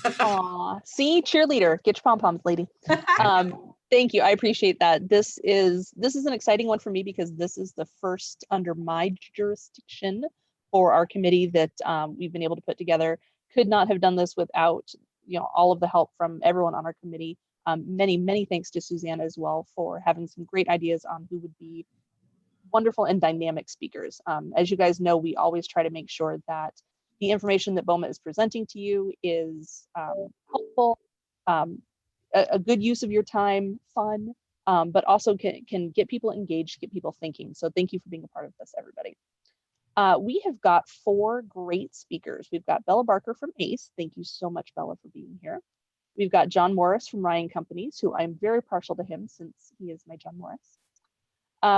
Aw, see, cheerleader, get your pom poms, lady. Thank you. I appreciate that. This is an exciting one for me because this is the first under my jurisdiction for our committee that we've been able to put together. Could not have done this without all of the help from everyone on our committee. Many thanks to Susanna as well for having some great ideas on who would be wonderful and dynamic speakers. As you guys know, we always try to make sure that the information that BOMA is presenting to you is helpful, um, a good use of your time, fun, but also can get people engaged, get people thinking. So thank you for being a part of this, everybody. We have got 4 great speakers. We've got Bella Barker from ACE. Thank you so much, Bella, for being here. We've got John Morris from Ryan Companies, who I'm very partial to him since he is my John Morris.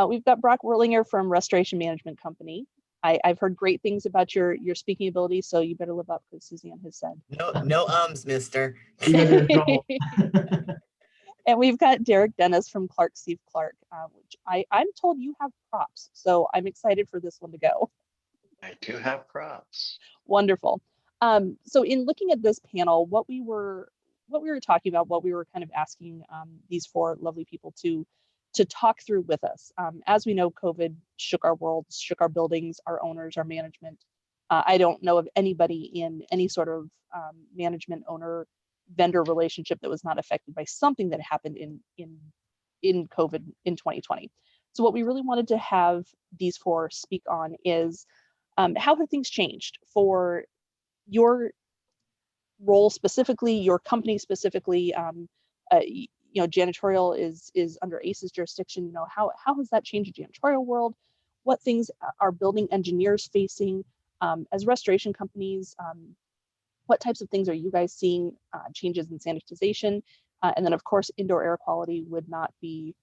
We've got Brock Whirlinger from Restoration Management Company. I've heard great things about your speaking ability, so you better live up, because Suzanne has said. No mister. And we've got Derek Dennis from Clark Steve Clark, which I'm told you have props, so I'm excited for this one to go. I do have props. Wonderful. So in looking at this panel, what we were talking about, what we were kind of asking these 4 lovely people to talk through with us. As we know, COVID shook our world, shook our buildings, our owners, our management. I don't know of anybody in any sort of management owner vendor relationship that was not affected by something that happened in COVID in 2020. So what we really wanted to have these 4 speak on is how have things changed for your role specifically, your company specifically. Janitorial is under ACE's jurisdiction. How has that changed the janitorial world? What things are building engineers facing as restoration companies? What types of things are you guys seeing changes in sanitization? And then of course, indoor air quality would not be,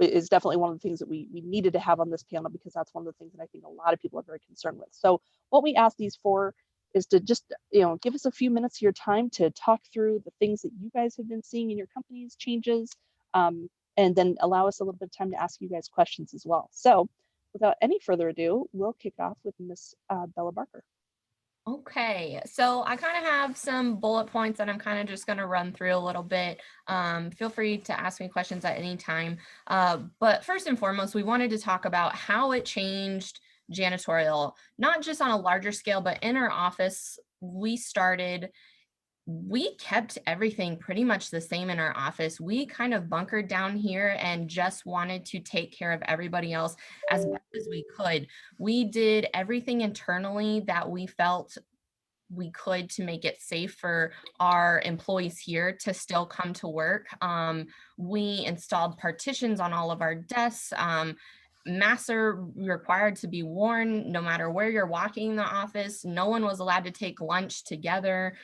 is definitely one of the things that we needed to have on this panel, because that's one of the things that I think a lot of people are very concerned with. So what we asked these 4 is to just give us a few minutes of your time to talk through the things that you guys have been seeing in your company's changes, and then allow us a little bit of time to ask you guys questions as well. So without any further ado, we'll kick off with Miss Bella Barker. Okay, so I kind of have some bullet points that I'm kind of just going to run through a little bit. Feel free to ask me questions at any time. But first and foremost, we wanted to talk about how it changed janitorial, not just on a larger scale, but in our office. We kept everything pretty much the same in our office. We kind of bunkered down here and just wanted to take care of everybody else as best as we could. We did everything internally that we felt we could to make it safe for our employees here to still come to work. We installed partitions on all of our desks. Masks are required to be worn no matter where you're walking in the office. No one was allowed to take lunch together.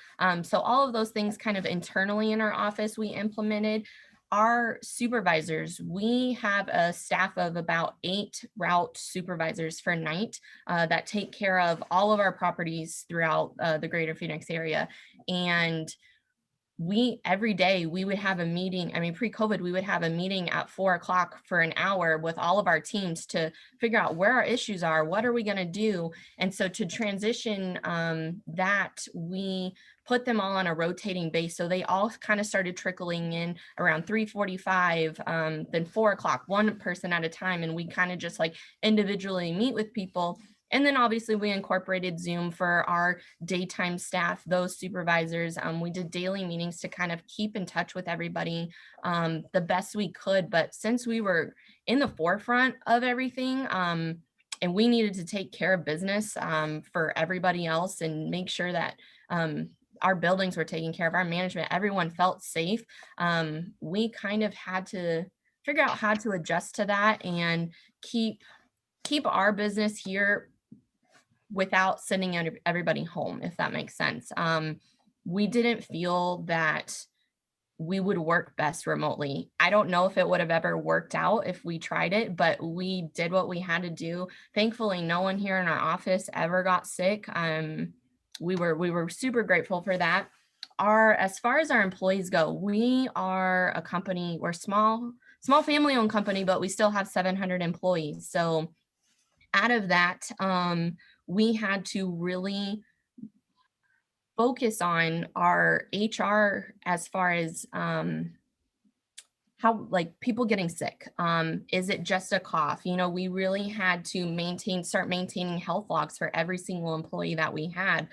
So all of those things kind of internally in our office we implemented. Our supervisors, we have a staff of about 8 route supervisors for night that take care of all of our properties throughout the greater Phoenix area. And every day we would have a meeting. I mean, pre-COVID, we would have a meeting at 4 o'clock for an hour with all of our teams to figure out where our issues are, what are we going to do. And so to transition that, we put them all on a rotating base. So they all kind of started trickling in around 3:45, then 4 o'clock, one person at a time. And we kind of just like individually meet with people. And then obviously we incorporated Zoom for our daytime staff, those supervisors. We did daily meetings to kind of keep in touch with everybody the best we could. But since we were in the forefront of everything, and we needed to take care of business for everybody else and make sure that our buildings were taken care of, our management, everyone felt safe, we kind of had to figure out how to adjust to that and keep our business here without sending everybody home, if that makes sense. We didn't feel that we would work best remotely. I don't know if it would have ever worked out if we tried it, but we did what we had to do. Thankfully, no one here in our office ever got sick. We were super grateful for that. As far as our employees go, we are a company, we're small family owned company, but we still have 700 employees. So out of that, we had to really focus on our HR as far as how like people getting sick. Is it just a cough? You know, we really had to start maintaining health logs for every single employee that we had.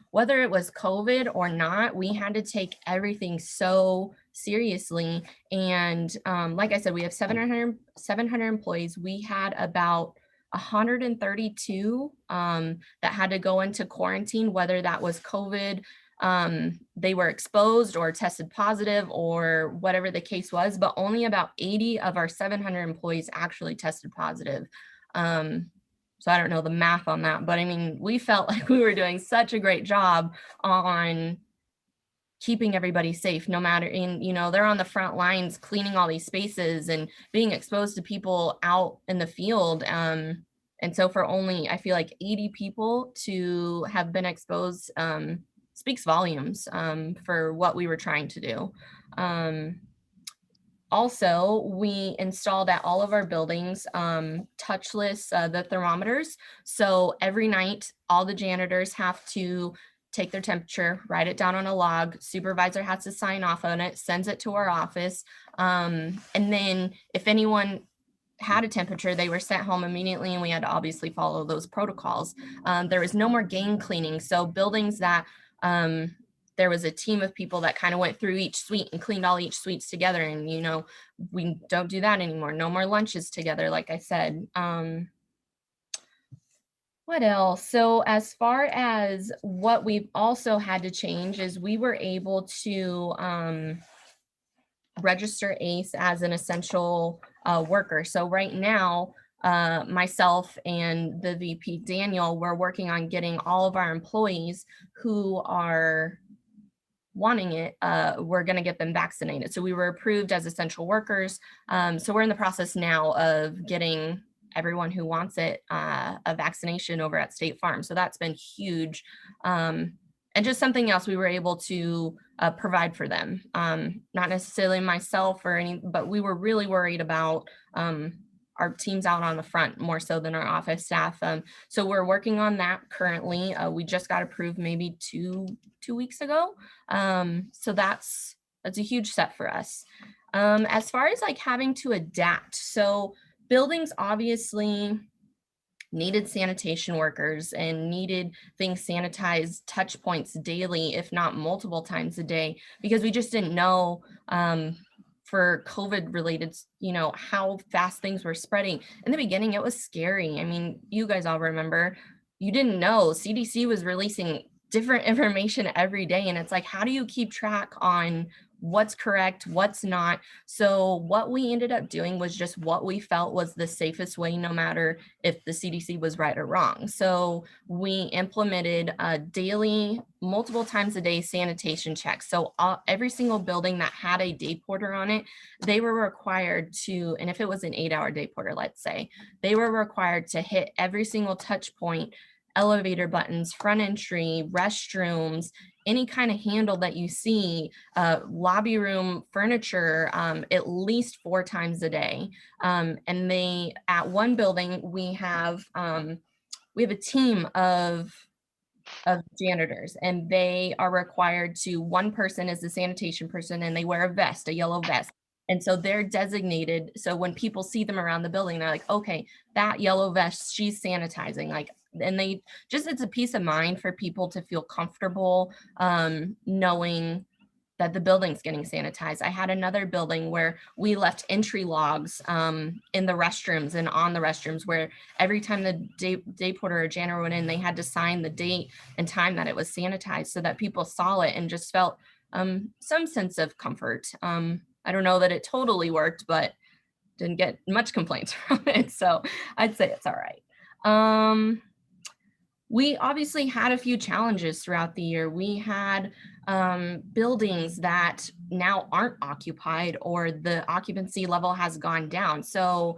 Whether it was COVID or not, we had to take everything so seriously. And like I said, we have 700 employees. We had about 132 that had to go into quarantine, whether that was COVID, they were exposed or tested positive or whatever the case was, but only about 80 of our 700 employees actually tested positive. So I don't know the math on that, but I mean, we felt like we were doing such a great job on keeping everybody safe, no matter they're on the front lines cleaning all these spaces and being exposed to people out in the field. And so for only, I feel like 80 people to have been exposed, speaks volumes for what we were trying to do. Also, we installed at all of our buildings touchless, the thermometers. So every night, all the janitors have to take their temperature, write it down on a log. Supervisor has to sign off on it, sends it to our office. And then if anyone had a temperature, they were sent home immediately, and we had to obviously follow those protocols. There was no more gang cleaning. So buildings that there was a team of people that kind of went through each suite and cleaned all each suites together. And, we don't do that anymore. No more lunches together, like I said. What else? So as far as what we've also had to change is we were able to register ACE as an essential worker. So right now, myself and the VP Daniel, we're working on getting all of our employees who are wanting it, we're going to get them vaccinated. So we were approved as essential workers. So we're in the process now of getting everyone who wants it a vaccination over at State Farm. So that's been huge. And just something else we were able to provide for them. Not necessarily myself but we were really worried about our teams out on the front more so than our office staff. So we're working on that currently. We just got approved maybe two weeks ago. So that's a huge step for us. As far as like having to adapt, so buildings obviously needed sanitation workers and needed things sanitized, touch points daily, if not multiple times a day, because we just didn't know for COVID related, how fast things were spreading. In the beginning, it was scary. I mean, you guys all remember, you didn't know CDC was releasing different information every day. And it's like, how do you keep track on what's correct, what's not? So what we ended up doing was just what we felt was the safest way, no matter if the CDC was right or wrong. So we implemented a daily, multiple times a day sanitation check. So every single building that had a day porter on it, they were required to, and if it was an 8-hour day porter, let's say, they were required to hit every single touch point, elevator buttons, front entry, restrooms, any kind of handle that you see, lobby room furniture, at least 4 times a day. And they, at one building, we have a team of janitors, and they are required to, one person is the sanitation person, and they wear a vest, a yellow vest. And so they're designated. So when people see them around the building, they're like, okay, that yellow vest, she's sanitizing. Like, and they just, it's a peace of mind for people to feel comfortable knowing that the building's getting sanitized. I had another building where we left entry logs in the restrooms and on the restrooms, where every time the day porter or janitor went in, they had to sign the date and time that it was sanitized, so that people saw it and just felt some sense of comfort. I don't know that it totally worked, but didn't get much complaints from it. So I'd say it's all right. We obviously had a few challenges throughout the year. We had buildings that now aren't occupied, or the occupancy level has gone down. So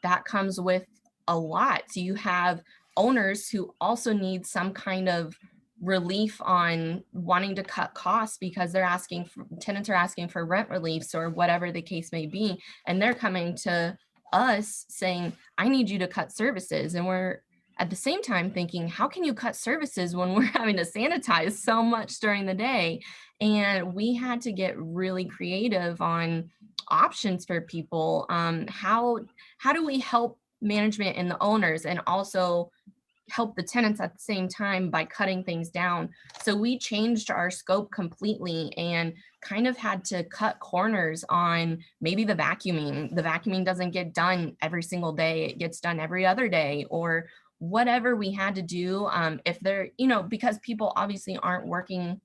that comes with a lot. So you have owners who also need some kind of relief on wanting to cut costs, because tenants are asking for rent reliefs or whatever the case may be. And they're coming to us saying, I need you to cut services. And we're at the same time thinking, how can you cut services when we're having to sanitize so much during the day? And we had to get really creative on options for people. How do we help management and the owners and also help the tenants at the same time by cutting things down? So we changed our scope completely and kind of had to cut corners on maybe the vacuuming. The vacuuming doesn't get done every single day, it gets done every other day, or whatever we had to do. If they're, because people obviously aren't working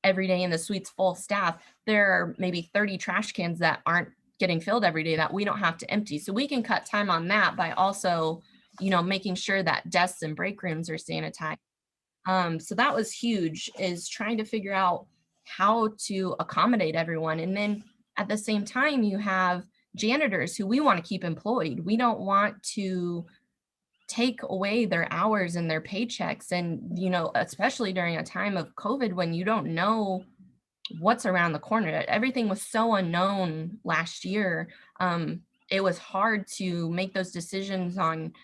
every day in the suites full staff, there are maybe 30 trash cans that aren't getting filled every day that we don't have to empty. So we can cut time on that by also, making sure that desks and break rooms are sanitized. So that was huge, is trying to figure out how to accommodate everyone. And then at the same time, you have janitors who we want to keep employed. We don't want to take away their hours and their paychecks. And, especially during a time of COVID when you don't know what's around the corner. Everything was so unknown last year. It was hard to make those decisions on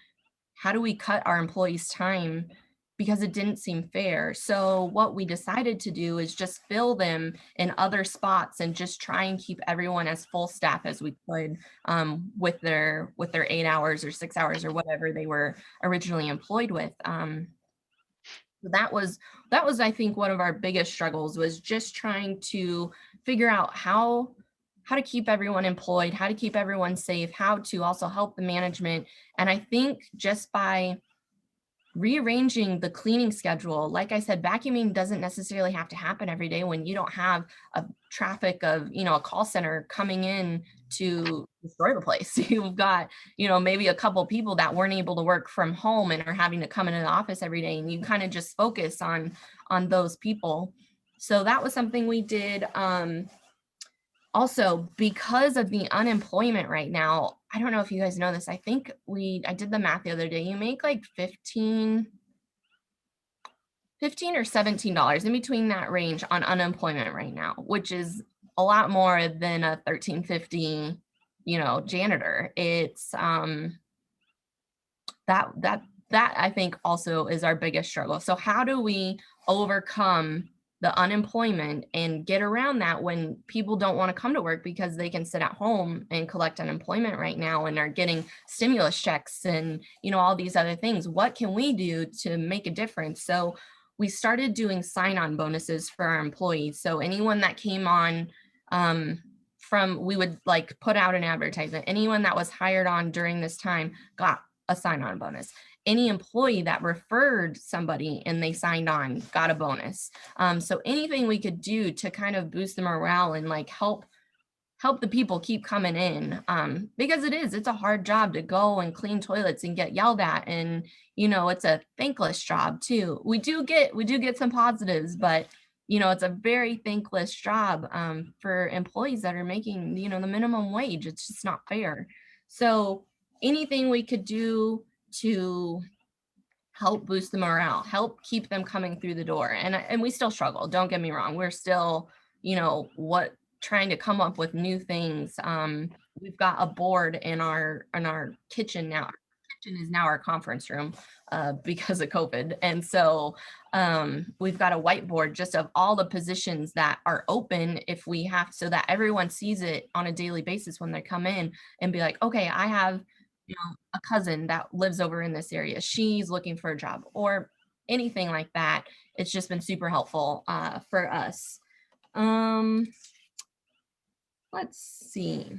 how do we cut our employees' time, because it didn't seem fair. So what we decided to do is just fill them in other spots and just try and keep everyone as full staff as we could, with their 8 hours or 6 hours or whatever they were originally employed with. That was I think one of our biggest struggles, was just trying to figure out how to keep everyone employed, how to keep everyone safe, how to also help the management. And I think just by rearranging the cleaning schedule, like I said, vacuuming doesn't necessarily have to happen every day when you don't have a traffic of, a call center coming in to destroy the place. You've got, maybe a couple people that weren't able to work from home and are having to come into the office every day, and you kind of just focus on those people. So that was something we did. Also, because of the unemployment right now, I don't know if you guys know this. I think I did the math the other day. You make like $15 or $17 in between that range on unemployment right now, which is a lot more than a $13.50, janitor. It's that I think also is our biggest struggle. So how do we overcome the unemployment and get around that when people don't want to come to work because they can sit at home and collect unemployment right now and are getting stimulus checks and, all these other things? What can we do to make a difference? So we started doing sign-on bonuses for our employees. So anyone that came on, we would like put out an advertisement. Anyone that was hired on during this time got a sign-on bonus. Any employee that referred somebody and they signed on got a bonus. So anything we could do to kind of boost the morale and like help the people keep coming in, because it's a hard job to go and clean toilets and get yelled at, and it's a thankless job too. We do get some positives, but it's a very thankless job for employees that are making the minimum wage. It's just not fair. So anything we could do to help boost the morale, help keep them coming through the door. And we still struggle, don't get me wrong. We're still, trying to come up with new things. We've got a board in our kitchen now. Our kitchen is now our conference room because of COVID. And so we've got a whiteboard just of all the positions that are open if we have, so that everyone sees it on a daily basis when they come in and be like, okay, I have a cousin that lives over in this area, she's looking for a job, or anything like that. It's just been super helpful for us. Let's see.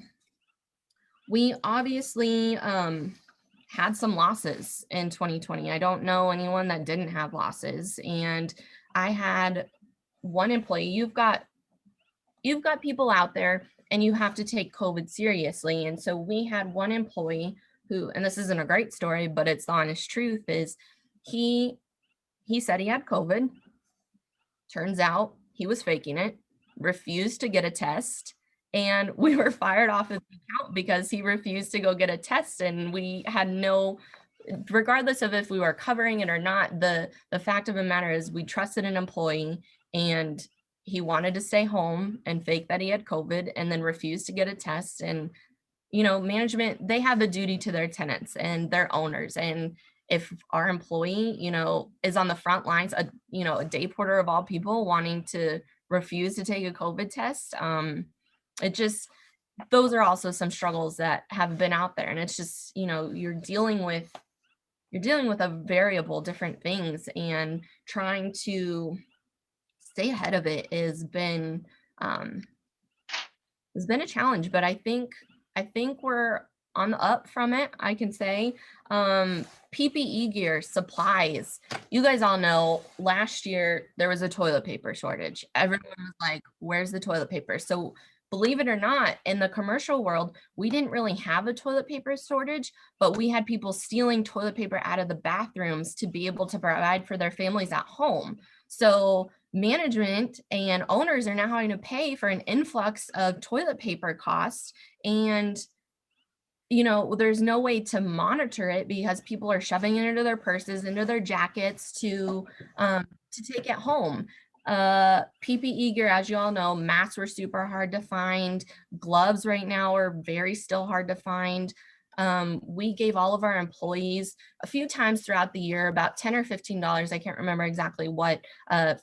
We obviously had some losses in 2020. I don't know anyone that didn't have losses. And I had one employee. You've got people out there and you have to take COVID seriously. And so we had one employee who, and this isn't a great story, but it's the honest truth, is he said he had COVID. Turns out he was faking it, refused to get a test, and we were fired off his account because he refused to go get a test. And we had no, regardless of if we were covering it or not, the fact of the matter is we trusted an employee and he wanted to stay home and fake that he had COVID and then refused to get a test. And management, they have a duty to their tenants and their owners. And if our employee, is on the front lines, a day porter of all people wanting to refuse to take a COVID test, it just, those are also some struggles that have been out there. And it's just, you're dealing with a variable different things, and trying to stay ahead of it has been a challenge, but I think we're on the up from it, I can say. PPE gear, supplies. You guys all know last year there was a toilet paper shortage. Everyone was like, where's the toilet paper? So believe it or not, in the commercial world, we didn't really have a toilet paper shortage, but we had people stealing toilet paper out of the bathrooms to be able to provide for their families at home. So management and owners are now having to pay for an influx of toilet paper costs, and there's no way to monitor it because people are shoving it into their purses, into their jackets to take it home. PPE gear, as you all know, masks were super hard to find. Gloves right now are very still hard to find. We gave all of our employees a few times throughout the year about $10 or $15, I can't remember exactly what,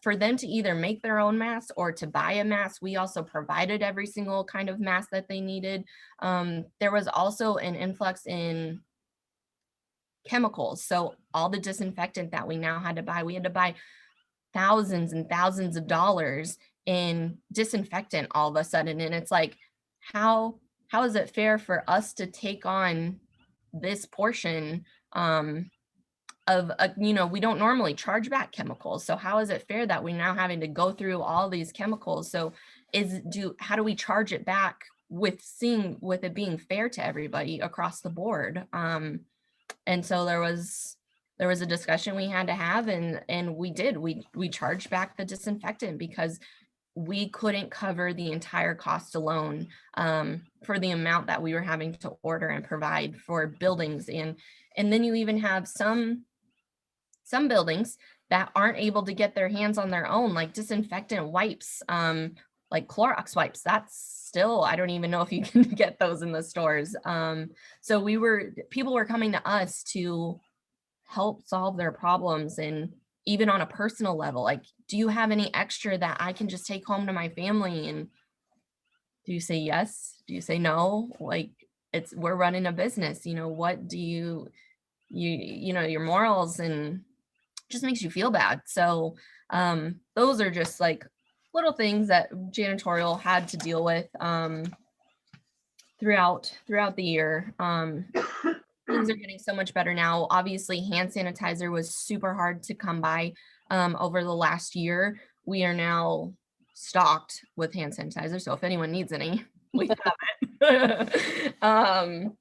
for them to either make their own masks or to buy a mask. We also provided every single kind of mask that they needed. There was also an influx in chemicals. So all the disinfectant that we now had to buy, we had to buy thousands and thousands of dollars in disinfectant all of a sudden. And it's like, how is it fair for us to take on this portion of we don't normally charge back chemicals. So how is it fair that we're now having to go through all these chemicals? So how do we charge it back with it being fair to everybody across the board? And so there was a discussion we had to have, and we charged back the disinfectant because we couldn't cover the entire cost alone for the amount that we were having to order and provide for buildings. And then you even have some buildings that aren't able to get their hands on their own, like disinfectant wipes, like Clorox wipes. That's still, I don't even know if you can get those in the stores. So people were coming to us to help solve their problems. And even on a personal level, like, do you have any extra that I can just take home to my family? And do you say yes? Do you say no? Like, we're running a business, what do you your morals, and just makes you feel bad. So those are just like little things that janitorial had to deal with throughout the year. Things are getting so much better now. Obviously, hand sanitizer was super hard to come by over the last year. We are now stocked with hand sanitizer, so if anyone needs any, we have it.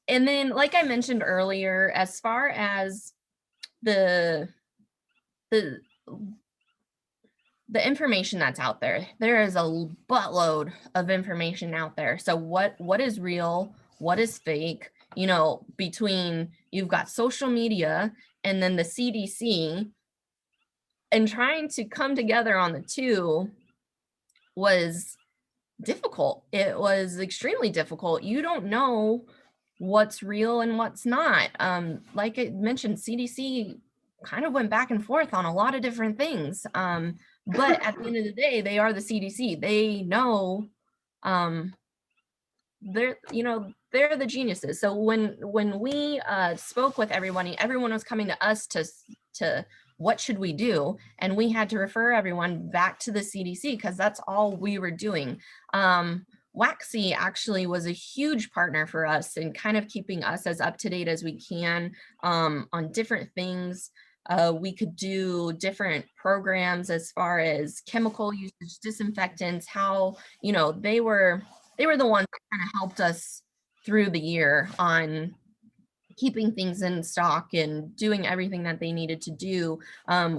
And then, like I mentioned earlier, as far as the information that's out there, there is a buttload of information out there. So what is real? What is fake? Between you've got social media and then the CDC, and trying to come together on the two was difficult. It was extremely difficult. You don't know what's real and what's not. Like I mentioned, CDC kind of went back and forth on a lot of different things. But at the end of the day, they are the CDC. They know, they're the geniuses. So when we spoke with everyone was coming to us to what should we do? And we had to refer everyone back to the CDC because that's all we were doing. WACC actually was a huge partner for us in kind of keeping us as up to date as we can on different things. We could do different programs as far as chemical usage, disinfectants, how, they were the ones that kind of helped us through the year on keeping things in stock and doing everything that they needed to do.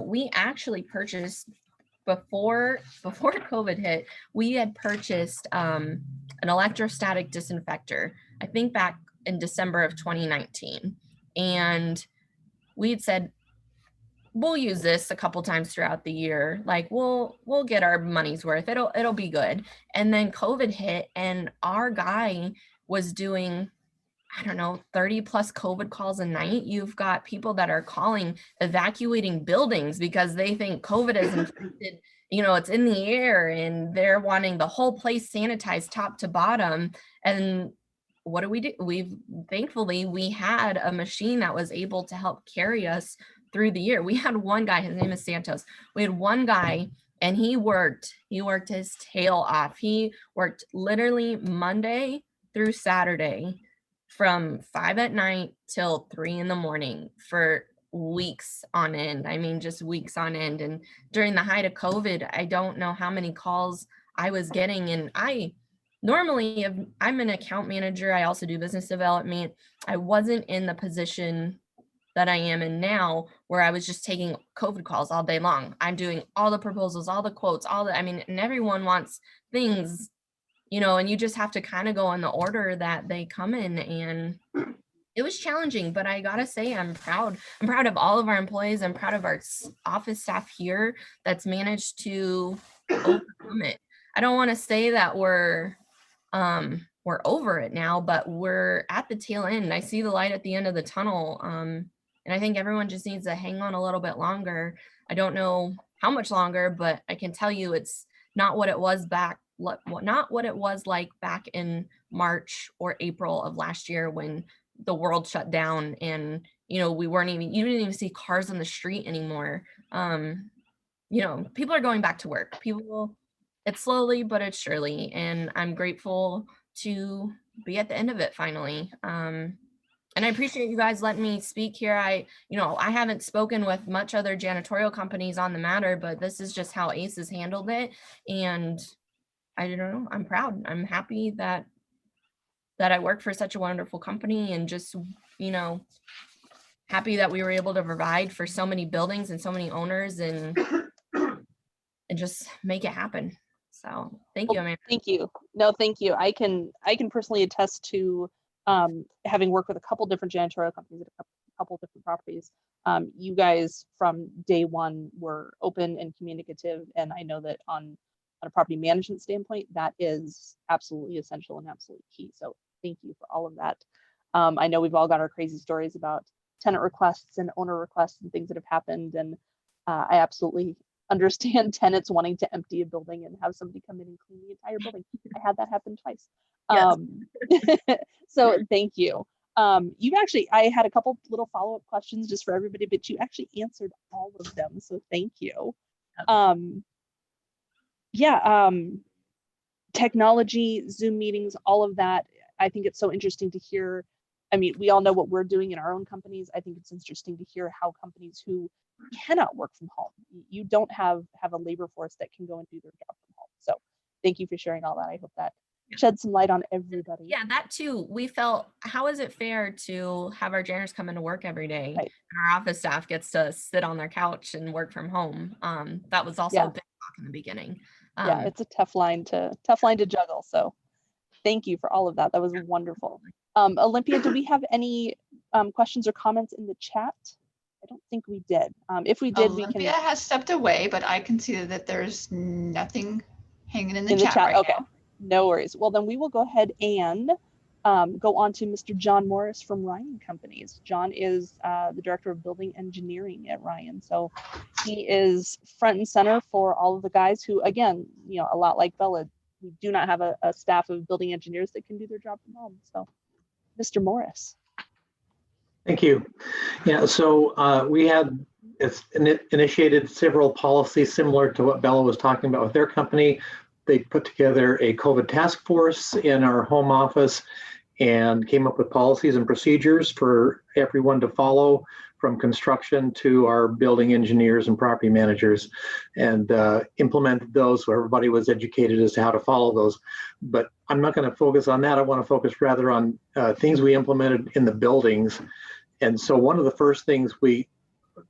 We actually purchased before COVID hit, we had purchased an electrostatic disinfector, I think back in December of 2019. And we had said, we'll use this a couple times throughout the year. Like we'll get our money's worth. It'll be good. And then COVID hit, and our guy was doing I don't know, 30 plus COVID calls a night. You've got people that are calling, evacuating buildings because they think COVID is infected, it's in the air, and they're wanting the whole place sanitized top to bottom. And what do? Thankfully, we had a machine that was able to help carry us through the year. We had one guy, his name is Santos. We had one guy, and he worked his tail off. He worked literally Monday through Saturday from 5 p.m. till 3 a.m. for weeks on end. I mean, just weeks on end. And during the height of COVID, I don't know how many calls I was getting. And normally I'm an account manager. I also do business development. I wasn't in the position that I am in now, where I was just taking COVID calls all day long. I'm doing all the proposals, all the quotes, and everyone wants things, and you just have to kind of go in the order that they come in. And it was challenging, but I gotta say, I'm proud. I'm proud of all of our employees. I'm proud of our office staff here that's managed to overcome it. I don't want to say that we're over it now, but we're at the tail end. I see the light at the end of the tunnel. And I think everyone just needs to hang on a little bit longer. I don't know how much longer, but I can tell you it's not what it was like back in March or April of last year when the world shut down and, you didn't even see cars on the street anymore. People are going back to work. It's slowly, but it's surely. And I'm grateful to be at the end of it finally. And I appreciate you guys letting me speak here. I haven't spoken with much other janitorial companies on the matter, but this is just how ACE has handled it. And I don't know, I'm proud. I'm happy that I work for such a wonderful company, and just, happy that we were able to provide for so many buildings and so many owners and just make it happen. So thank you, Amanda. Thank you. No, thank you. I can personally attest to having worked with a couple different janitorial companies at a couple different properties. You guys from day one were open and communicative, and I know that on a property management standpoint, that is absolutely essential and absolutely key. So thank you for all of that. I know we've all got our crazy stories about tenant requests and owner requests and things that have happened, and I absolutely understand tenants wanting to empty a building and have somebody come in and clean the entire building. I had that happen twice. Yes. So thank you. I had a couple little follow-up questions just for everybody, but you actually answered all of them. So thank you. Technology, Zoom meetings, all of that. I think it's so interesting to hear. I mean, we all know what we're doing in our own companies. I think it's interesting to hear how companies who cannot work from home, you don't have a labor force that can go and do their job from home. So thank you for sharing all that. I hope that shed some light on everybody. Yeah, that too. We felt, how is it fair to have our janitors come into work every day, Right. and our office staff gets to sit on their couch and work from home? That was also a big talk in the beginning. It's a tough line to juggle. So thank you for all of that. That was wonderful. Olympia, do we have any questions or comments in the chat? I don't think we did. If we did, Olympia has stepped away, but I can see that there's nothing hanging in the chat right okay. now. No worries. Well, then we will go ahead and go on to Mr. John Morris from Ryan Companies. John is the Director of Building Engineering at Ryan. So he is front and center for all of the guys who, again, a lot like Bella, we do not have a staff of building engineers that can do their job from home. So Mr. Morris. Thank you. Yeah, so we had initiated several policies similar to what Bella was talking about with their company. They put together a COVID task force in our home office and came up with policies and procedures for everyone to follow, from construction to our building engineers and property managers, and implemented those so everybody was educated as to how to follow those. But I'm not going to focus on that. I want to focus rather on things we implemented in the buildings. And so one of the first things we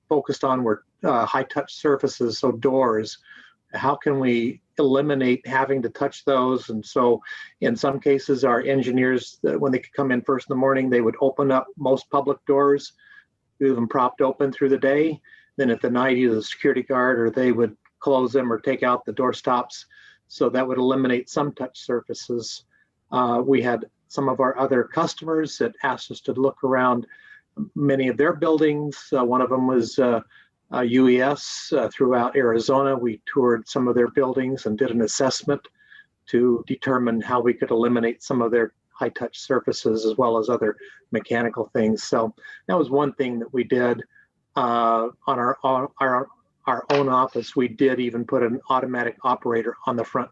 focused on were high touch surfaces, so doors. How can we eliminate having to touch those? And so in some cases, our engineers, when they could come in first in the morning, they would open up most public doors, leave them propped open through the day. Then at the night, either the security guard or they would close them or take out the door stops. So that would eliminate some touch surfaces. We had some of our other customers that asked us to look around many of their buildings. One of them was UES throughout Arizona. We toured some of their buildings and did an assessment to determine how we could eliminate some of their high-touch surfaces as well as other mechanical things. So that was one thing that we did on our own office. We did even put an automatic operator on the front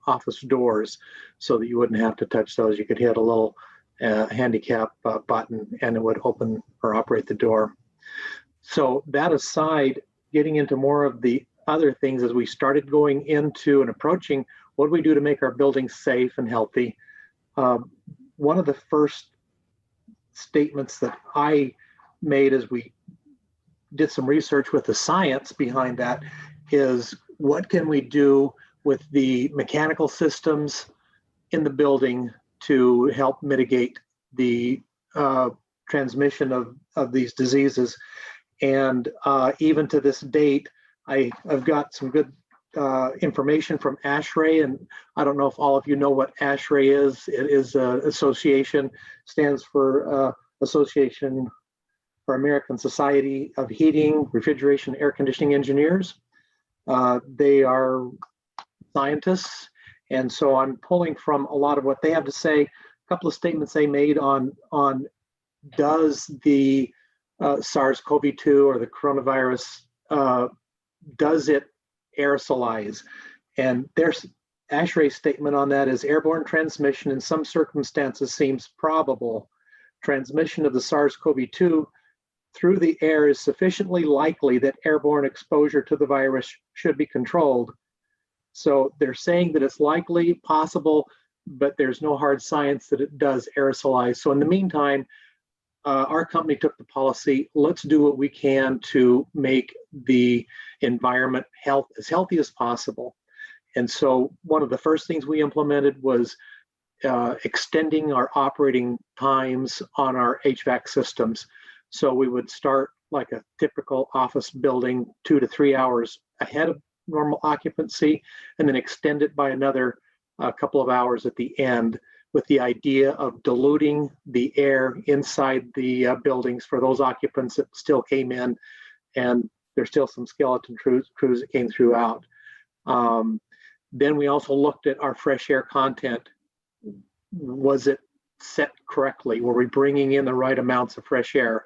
office doors so that you wouldn't have to touch those. You could hit a little handicap button and it would open or operate the door. So that aside, getting into more of the other things as we started going into and approaching what do we do to make our buildings safe and healthy. One of the first statements that I made as we did some research with the science behind that is, what can we do with the mechanical systems in the building to help mitigate the transmission of these diseases? And even to this date, I've got some good information from ASHRAE, and I don't know if all of you know what ASHRAE is. It is an association, stands for Association for American Society of Heating, Refrigeration, Air Conditioning Engineers. They are scientists, and so I'm pulling from a lot of what they have to say. A couple of statements they made on does the SARS-CoV-2 or the coronavirus, does it aerosolize? And there's ASHRAE's statement on that is, airborne transmission in some circumstances seems probable. Transmission of the SARS-CoV-2 through the air is sufficiently likely that airborne exposure to the virus should be controlled. So they're saying that it's likely, possible, but there's no hard science that it does aerosolize. So in the meantime, our company took the policy, let's do what we can to make the environment as healthy as possible. And so one of the first things we implemented was extending our operating times on our HVAC systems. So we would start like a typical office building 2 to 3 hours ahead of normal occupancy, and then extend it by another couple of hours at the end, with the idea of diluting the air inside the buildings for those occupants that still came in, and there's still some skeleton crews that came throughout. Then we also looked at our fresh air content. Was it set correctly? Were we bringing in the right amounts of fresh air?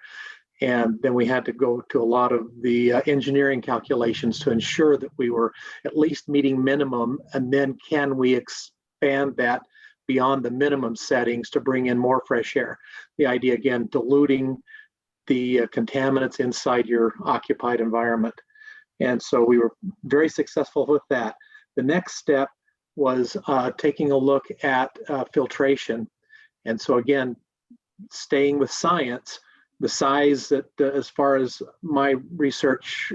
And then we had to go to a lot of the engineering calculations to ensure that we were at least meeting minimum, and then can we expand that beyond the minimum settings to bring in more fresh air. The idea, again, diluting the contaminants inside your occupied environment. And so we were very successful with that. The next step was taking a look at filtration. And so again, staying with science, the size that, as far as my research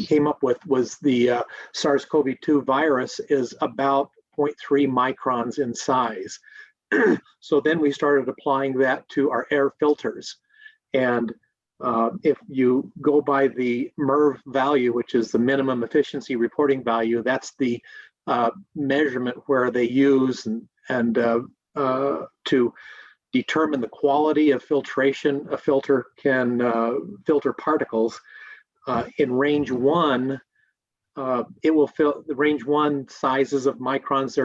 came up with, was the SARS-CoV-2 virus is about 0.3 microns in size. So then we started applying that to our air filters. And if you go by the MERV value, which is the minimum efficiency reporting value, that's the measurement where they use and to determine the quality of filtration. A filter can filter particles. In range 1, it will fill the range 1 sizes of microns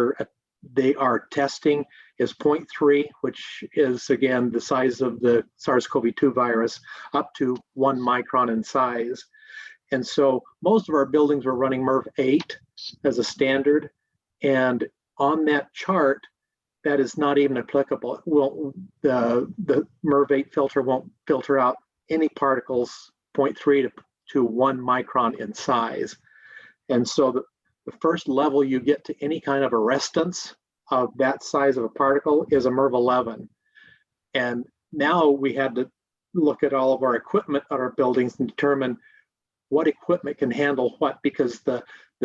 they are testing is 0.3, which is again the size of the SARS-CoV-2 virus, up to 1 micron in size. And so most of our buildings were running MERV 8 as a standard, and on that chart, that is not even applicable. The MERV 8 filter won't filter out any particles 0.3 to 1 micron in size. And so the first level you get to any kind of arrestance of that size of a particle is a MERV 11. And now we had to look at all of our equipment at our buildings and determine what equipment can handle what, because the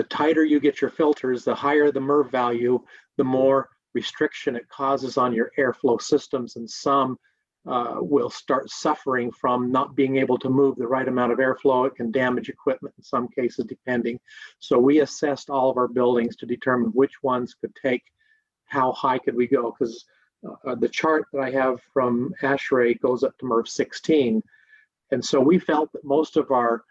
tighter you get your filters, the higher the MERV value, the more restriction it causes on your airflow systems, and some will start suffering from not being able to move the right amount of airflow. It can damage equipment in some cases, depending. So we assessed all of our buildings to determine which ones could take, how high could we go, because the chart that I have from ASHRAE goes up to MERV 16. And so we felt that most of our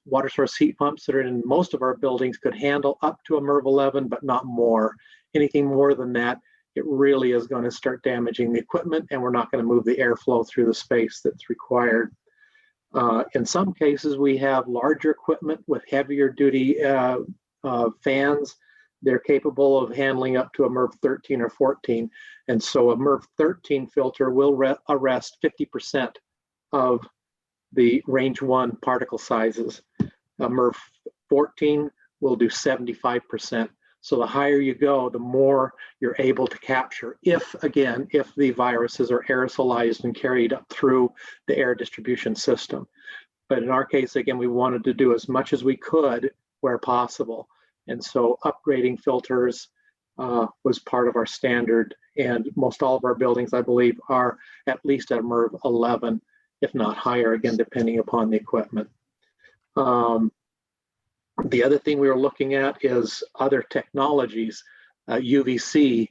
water source heat pumps that are in most of our buildings could handle up to a MERV 11, but not more. Anything more than that, it really is going to start damaging the equipment, and we're not going to move the airflow through the space that's required. In some cases, we have larger equipment with heavier duty fans. They're capable of handling up to a MERV 13 or 14. And so a MERV 13 filter will arrest 50% of the range 1 particle sizes. A MERV 14 will do 75%. So the higher you go, the more you're able to capture, if the viruses are aerosolized and carried up through the air distribution system. But in our case, again, we wanted to do as much as we could where possible. And so upgrading filters was part of our standard. And most all of our buildings, I believe, are at least at a MERV 11, if not higher, again, depending upon the equipment. The other thing we were looking at is other technologies. UVC.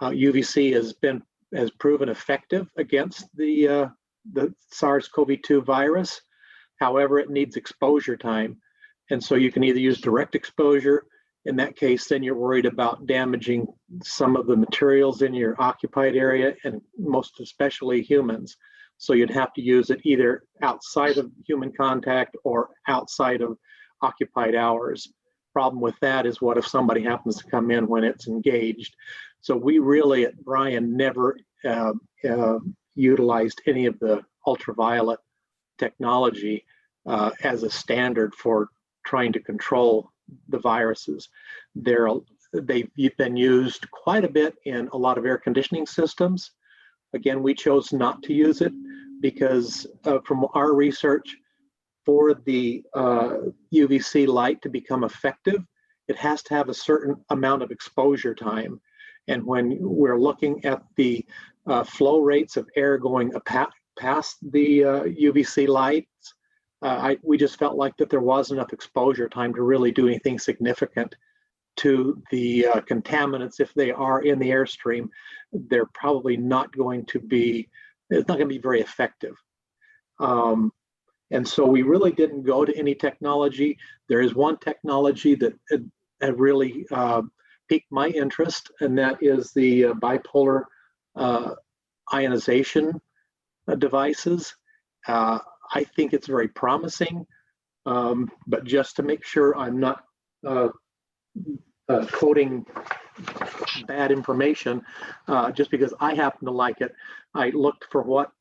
UVC has proven effective against the SARS-CoV-2 virus. However, it needs exposure time. And so you can either use direct exposure. In that case, then you're worried about damaging some of the materials in your occupied area, and most especially humans. So you'd have to use it either outside of human contact or outside of occupied hours. Problem with that is, what if somebody happens to come in when it's engaged? So we really at Bryan never utilized any of the ultraviolet technology as a standard for trying to control the viruses. They've been used quite a bit in a lot of air conditioning systems. Again, we chose not to use it because from our research, for the UVC light to become effective, it has to have a certain amount of exposure time. And when we're looking at the flow rates of air going past the UVC lights, we just felt like that there wasn't enough exposure time to really do anything significant to the contaminants. If they are in the airstream, they're probably not going to be, it's not going to be very effective. And so we really didn't go to any technology. There is one technology that had really piqued my interest, and that is the bipolar ionization devices. I think it's very promising, but just to make sure I'm not quoting bad information, just because I happen to like it, I looked for what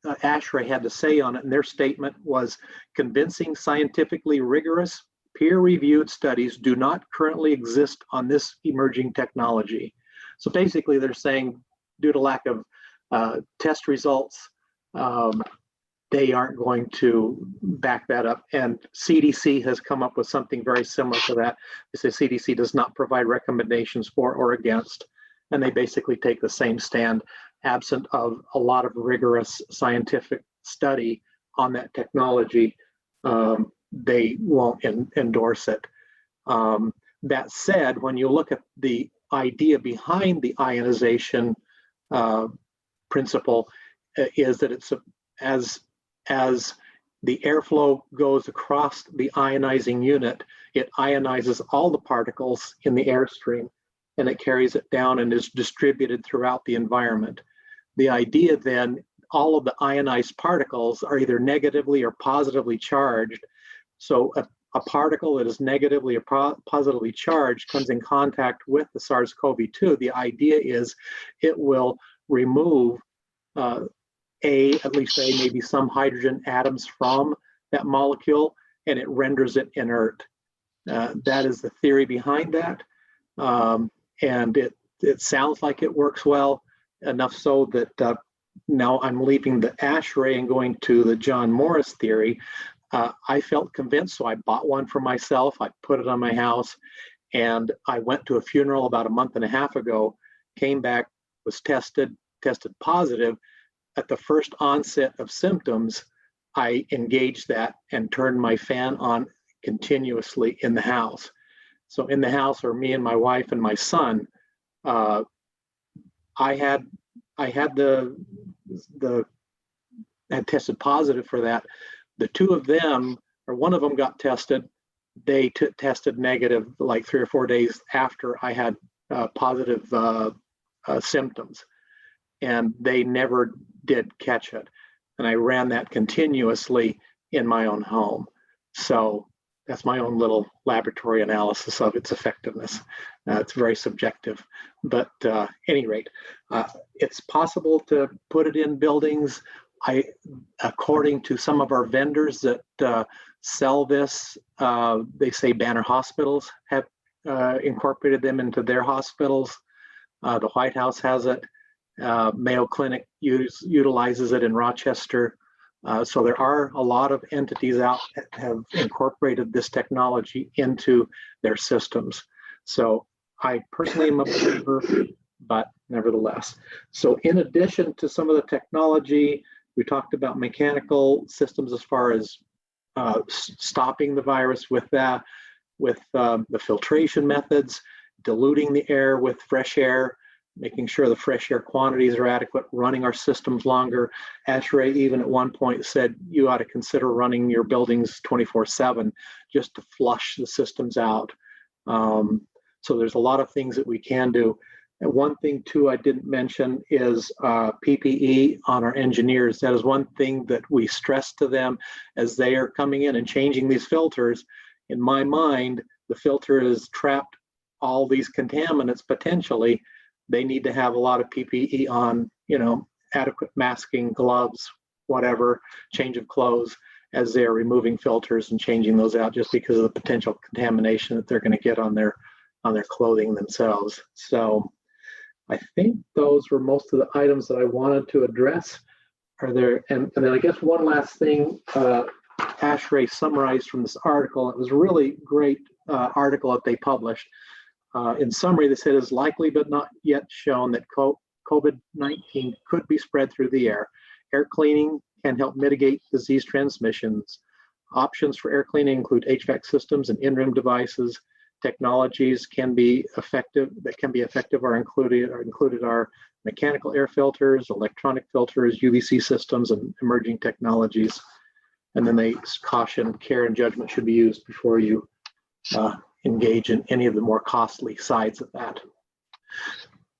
ASHRAE had to say on it, and their statement was, convincing, scientifically rigorous, peer-reviewed studies do not currently exist on this emerging technology. So basically they're saying, due to lack of test results, they aren't going to back that up. And CDC has come up with something very similar to that. They say CDC does not provide recommendations for or against, and they basically take the same stand, absent of a lot of rigorous scientific study on that technology. They won't endorse it. That said, when you look at the idea behind the ionization principle, is that it's as the airflow goes across the ionizing unit, it ionizes all the particles in the airstream, and it carries it down and is distributed throughout the environment. The idea then, all of the ionized particles are either negatively or positively charged. So a particle that is negatively or positively charged comes in contact with the SARS-CoV-2. The idea is it will remove at least maybe some hydrogen atoms from that molecule, and it renders it inert. That is the theory behind that. And it sounds like it works well, enough so that now I'm leaving the ASHRAE and going to the John Morris theory. I felt convinced, so I bought one for myself. I put it on my house, and I went to a funeral about a month and a half ago, came back, was tested positive. At the first onset of symptoms, I engaged that and turned my fan on continuously in the house. So in the house are me and my wife and my son. I had had tested positive for that. The two of them, or one of them got tested. They tested negative like 3 or 4 days after I had positive symptoms, and they never did catch it. And I ran that continuously in my own home. So that's my own little laboratory analysis of its effectiveness. It's very subjective, but any rate, it's possible to put it in buildings. According to some of our vendors that sell this, they say Banner Hospitals have incorporated them into their hospitals. The White House has it. Mayo Clinic utilizes it in Rochester. So there are a lot of entities out that have incorporated this technology into their systems. So I personally am a believer, but nevertheless. So in addition to some of the technology, we talked about mechanical systems as far as stopping the virus with that, with the filtration methods, diluting the air with fresh air, making sure the fresh air quantities are adequate, running our systems longer. ASHRAE even at one point said you ought to consider running your buildings 24/7 just to flush the systems out. So there's a lot of things that we can do. And one thing too I didn't mention is PPE on our engineers. That is one thing that we stress to them as they are coming in and changing these filters. In my mind, the filter has trapped all these contaminants potentially. They need to have a lot of PPE on, adequate masking, gloves, whatever, change of clothes as they are removing filters and changing those out just because of the potential contamination that they're going to get on their clothing themselves. So I think those were most of the items that I wanted to address. And then I guess one last thing, ASHRAE summarized from this article. It was a really great article that they published. In summary, they said it is likely but not yet shown that COVID-19 could be spread through the air. Air cleaning can help mitigate disease transmissions. Options for air cleaning include HVAC systems and in-room devices. Technologies that can be effective are included are mechanical air filters, electronic filters, UVC systems, and emerging technologies. And then they caution care and judgment should be used before you engage in any of the more costly sides of that.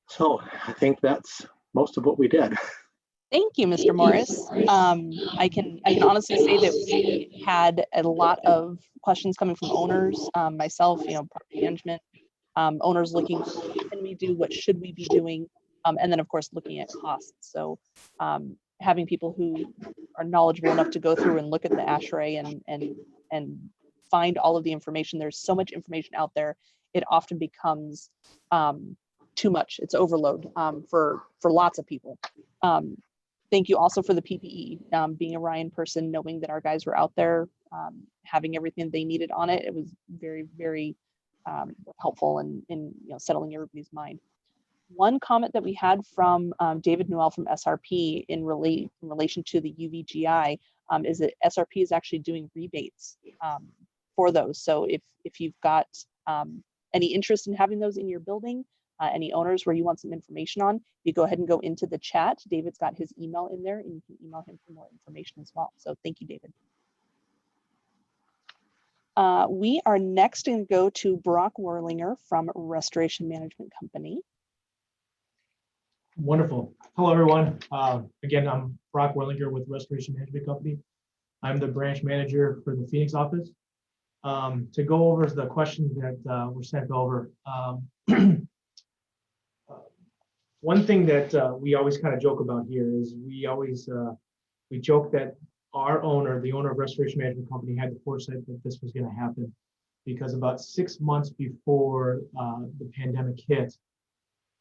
So I think that's most of what we did. Thank you, Mr. Morris. I can honestly say that we had a lot of questions coming from owners, myself, property management, owners looking, what can we do, what should we be doing, and then of course looking at costs. So having people who are knowledgeable enough to go through and look at the ASHRAE and find all of the information. There's so much information out there. It often becomes too much. It's overload for lots of people. Thank you also for the PPE, being a Ryan person, knowing that our guys were out there, having everything they needed on it. It was very, very helpful in settling everybody's mind. One comment that we had from David Newell from SRP in relation to the UVGI is that SRP is actually doing rebates for those. So if you've got any interest in having those in your building, any owners where you want some information on, you go ahead and go into the chat. David's got his email in there and you can email him for more information as well. So thank you, David. We are next going to go to Brock Werlinger from Restoration Management Company. Wonderful. Hello, everyone. Again, I'm Brock Werlinger with Restoration Management Company. I'm the branch manager for the Phoenix office. To go over the questions that were sent over, one thing that we always kind of joke about here is we joke that our owner, the owner of Restoration Management Company, had the foresight that this was going to happen, because about 6 months before the pandemic hit,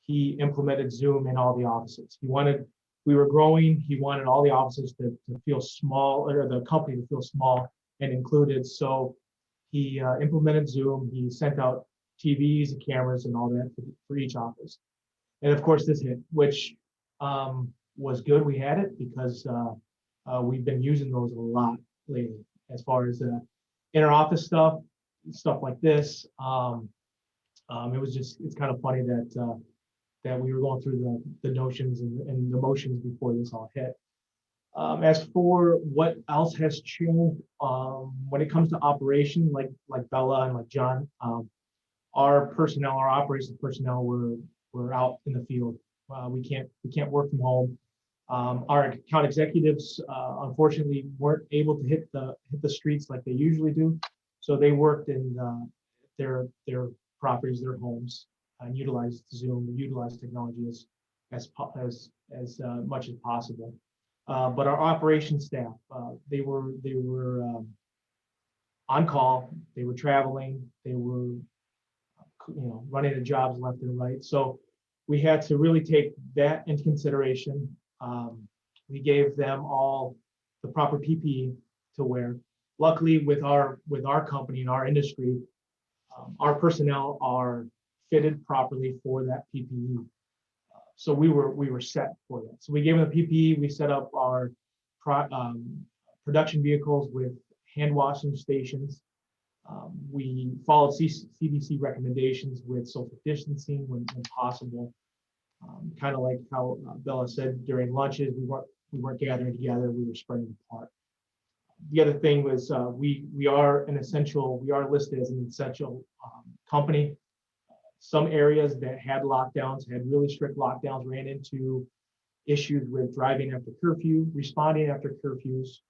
he implemented Zoom in all the offices. We were growing. He wanted all the offices to feel small, or the company to feel small and included. So he implemented Zoom. He sent out TVs and cameras and all that for each office. And of course this hit, which was good. We had it because we've been using those a lot lately as far as inner office stuff like this. It's kind of funny that that we were going through the notions and the motions before this all hit. As for what else has changed, when it comes to operation, like Bella and like John, our personnel, our operations personnel, were out in the field. We can't work from home. Our account executives, unfortunately, weren't able to hit the streets like they usually do, so they worked in their properties, their homes, and utilized Zoom, utilized technology as much as possible. But our operations staff, they were on call, they were traveling, they were running the jobs left and right. So we had to really take that into consideration. We gave them all the proper PPE to wear. Luckily, with our company and our industry, our personnel are fitted properly for that PPE. So we were set for that. So we gave them the PPE. We set up our production vehicles with hand washing stations. We followed CDC recommendations with social distancing when possible. Kind of like how Bella said during lunches, we weren't gathering together. We were spreading apart. The other thing was we are listed as an essential company. Some areas that had lockdowns, had really strict lockdowns, ran into issues with driving after curfew, responding after curfews.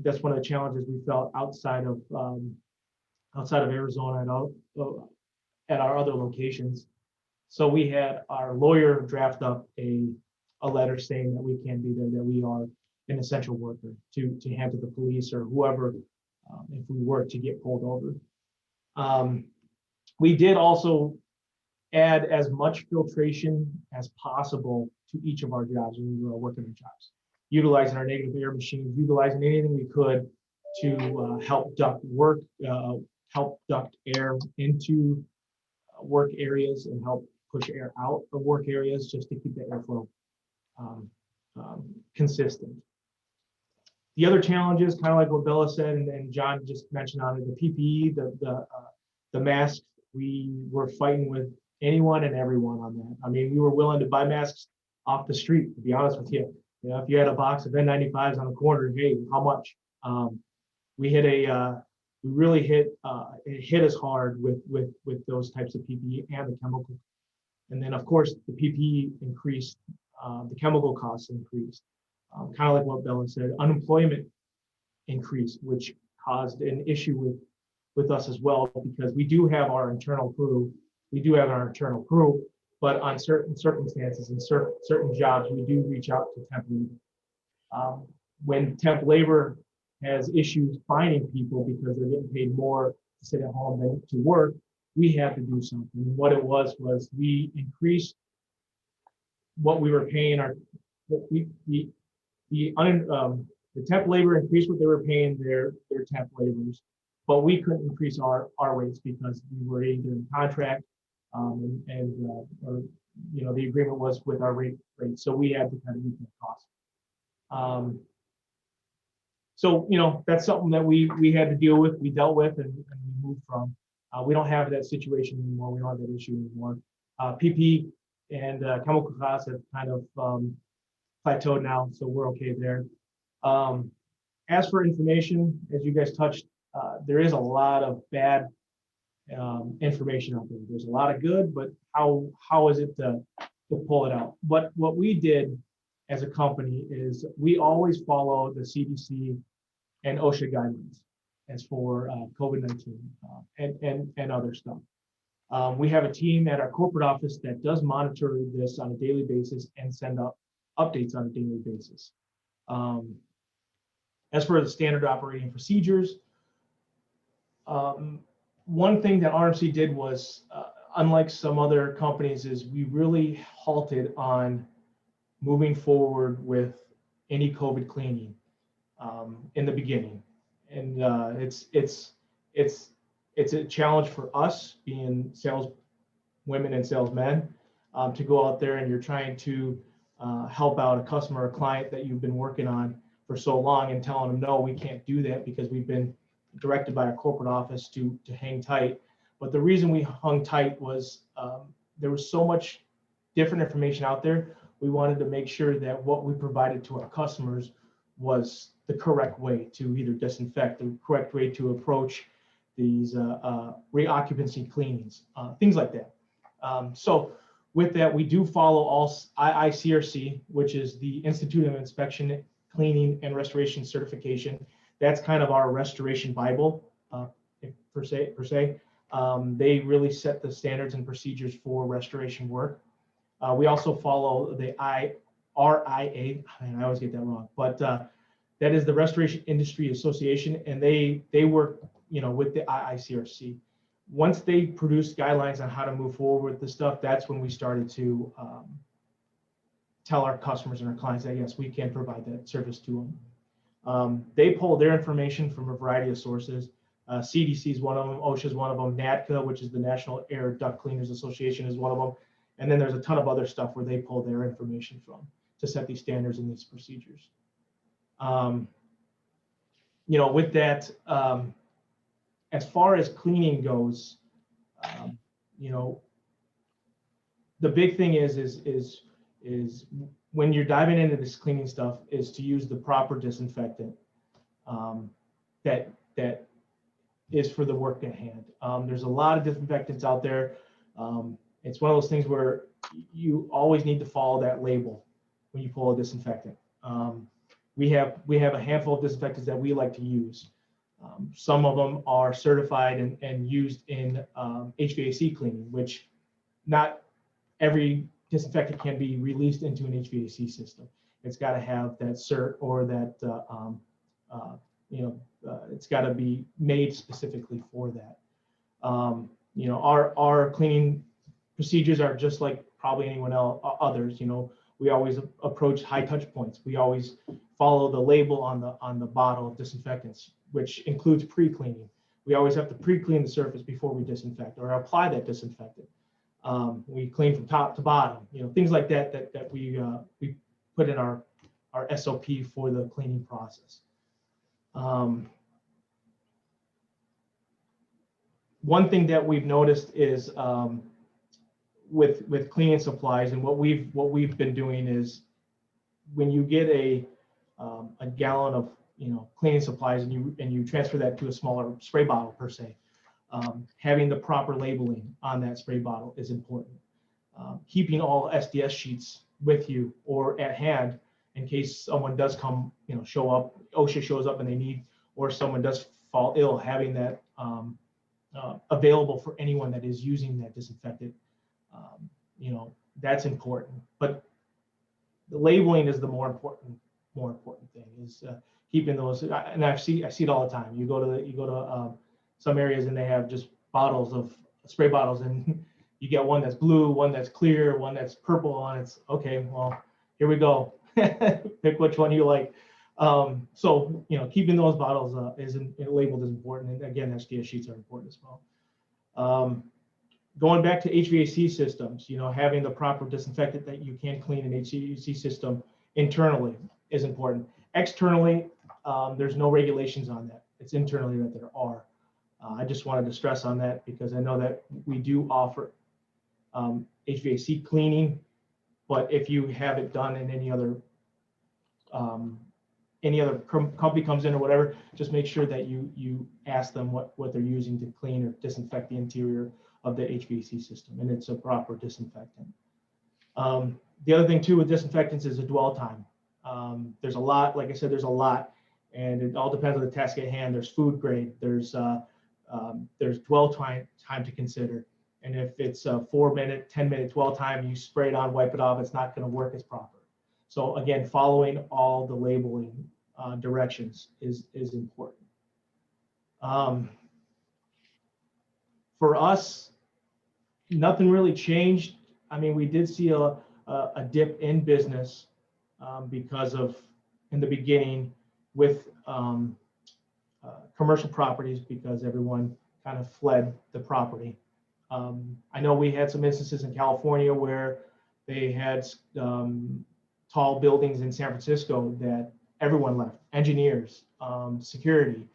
That's one of the challenges we felt outside of Arizona and at our other locations. So we had our lawyer draft up a letter saying that we can be there, that we are an essential worker to hand to the police or whoever if we were to get pulled over. We did also add as much filtration as possible to each of our jobs when we were working our jobs, utilizing our negative air machines, utilizing anything we could to help duct air into work areas and help push air out of work areas just to keep the airflow consistent. The other challenges, kind of like what Bella said and John just mentioned on it, the PPE, the masks, we were fighting with anyone and everyone on that. I mean, we were willing to buy masks off the street, to be honest with you. You know, if you had a box of N95s on the corner, hey, how much? It hit us hard with those types of PPE and the chemical. And then of course the PPE increased, the chemical costs increased. Kind of like what Bella said, unemployment increased, which caused an issue with us as well, because we do have our internal crew. But on certain circumstances and certain jobs, we do reach out to temp labor. When temp labor has issues finding people because they're getting paid more to sit at home than to work, we had to do something. And what it was we increased what we were paying the temp labor increased what they were paying their temp laborers, but we couldn't increase our rates because we were either in contract the agreement was with our rate. So we had to kind of meet that cost. So, that's something that we had to deal with, we dealt with, and we moved from. We don't have that situation anymore. We don't have that issue anymore. PP and chemical costs have kind of plateaued now, so we're okay there. As for information, as you guys touched, there is a lot of bad information out there. There's a lot of good, but how is it to pull it out? But what we did as a company is we always follow the CDC and OSHA guidelines as for COVID-19 and other stuff. We have a team at our corporate office that does monitor this on a daily basis and send up updates on a daily basis. As for the standard operating procedures, one thing that RMC did was, unlike some other companies, is we really halted on moving forward with any COVID cleaning in the beginning. And it's a challenge for us being sales women and salesmen to go out there and you're trying to help out a customer or client that you've been working on for so long and telling them, no, we can't do that because we've been directed by our corporate office to hang tight. But the reason we hung tight was there was so much different information out there, we wanted to make sure that what we provided to our customers was the correct way to either disinfect, the correct way to approach these reoccupancy cleanings, things like that. So with that, we do follow all IICRC, which is the Institute of Inspection, Cleaning, and Restoration Certification. That's kind of our restoration Bible, per se. They really set the standards and procedures for restoration work. We also follow the RIA, I always get that wrong, but that is the Restoration Industry Association, and they work, with the IICRC. Once they produced guidelines on how to move forward with this stuff, that's when we started to tell our customers and our clients that yes, we can provide that service to them. They pull their information from a variety of sources. CDC is one of them, OSHA is one of them, NADCA, which is the National Air Duct Cleaners Association, is one of them. And then there's a ton of other stuff where they pull their information from to set these standards and these procedures. With that, as far as cleaning goes, the big thing is when you're diving into this cleaning stuff is to use the proper disinfectant that is for the work at hand. There's a lot of disinfectants out there. It's one of those things where you always need to follow that label when you pull a disinfectant. We have a handful of disinfectants that we like to use. Some of them are certified and used in HVAC cleaning, which not every disinfectant can be released into an HVAC system. It's got to have that cert or that, it's got to be made specifically for that. Our cleaning procedures are just like probably anyone else, others. We always approach high touch points. We always follow the label on the bottle of disinfectants, which includes pre-cleaning. We always have to pre-clean the surface before we disinfect or apply that disinfectant. We clean from top to bottom, things like that we put in our SOP for the cleaning process. One thing that we've noticed is with cleaning supplies, and what we've been doing is when you get a gallon of cleaning supplies and you transfer that to a smaller spray bottle per se, having the proper labeling on that spray bottle is important. Keeping all SDS sheets with you or at hand in case someone does come, show up, OSHA shows up and they need, or someone does fall ill, having that available for anyone that is using that disinfectant, that's important. But the labeling is the more important thing, is keeping those. And I see it all the time. You go to some areas and they have just bottles of spray bottles, and you get one that's blue, one that's clear, one that's purple, and it's okay. Well, here we go. Pick which one you like. So keeping those bottles labeled is important, and again, SDS sheets are important as well. Going back to HVAC systems, having the proper disinfectant that you can clean an HVAC system internally is important. Externally, there's no regulations on that. It's internally that there are. I just wanted to stress on that because I know that we do offer HVAC cleaning, but if you have it done in any other company comes in or whatever, just make sure that you ask them what they're using to clean or disinfect the interior of the HVAC system, and it's a proper disinfectant. The other thing too with disinfectants is a dwell time. There's a lot, like I said, there's a lot, and it all depends on the task at hand. There's food grade, there's dwell time to consider, and if it's a 4-minute, 10-minute dwell time, you spray it on, wipe it off, it's not going to work as proper. So again, following all the labeling directions is important. For us, nothing really changed. I mean, we did see a dip in business because of, in the beginning, with commercial properties, because everyone kind of fled the property. I know we had some instances in California where they had tall buildings in San Francisco that everyone left, engineers, security,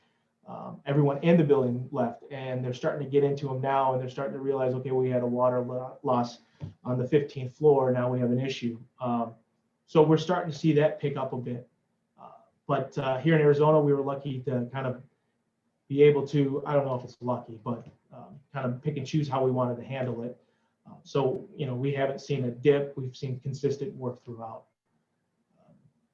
everyone in the building left, and they're starting to get into them now, and they're starting to realize, okay, we had a water loss on the 15th floor. Now we have an issue. So we're starting to see that pick up a bit. But here in Arizona, we were lucky to kind of be able to, I don't know if it's lucky, but kind of pick and choose how we wanted to handle it. So, we haven't seen a dip. We've seen consistent work throughout.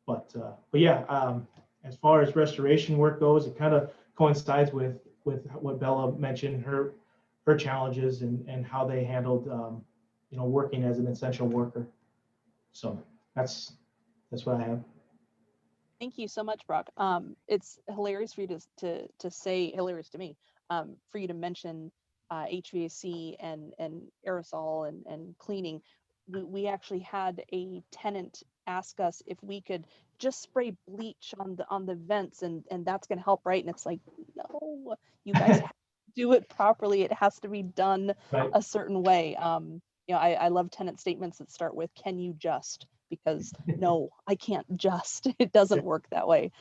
But yeah, as far as restoration work goes, it kind of coincides with what Bella mentioned, her challenges and how they handled, working as an essential worker. So that's what I have. Thank you so much, Brock. It's hilarious for you to say, hilarious to me, for you to mention HVAC and aerosol and cleaning. We actually had a tenant ask us if we could just spray bleach on the vents and that's going to help, right? And it's like, no, you guys have to do it properly. It has to be done Right. a certain way. I love tenant statements that start with, can you just? Because no, I can't just. It doesn't work that way.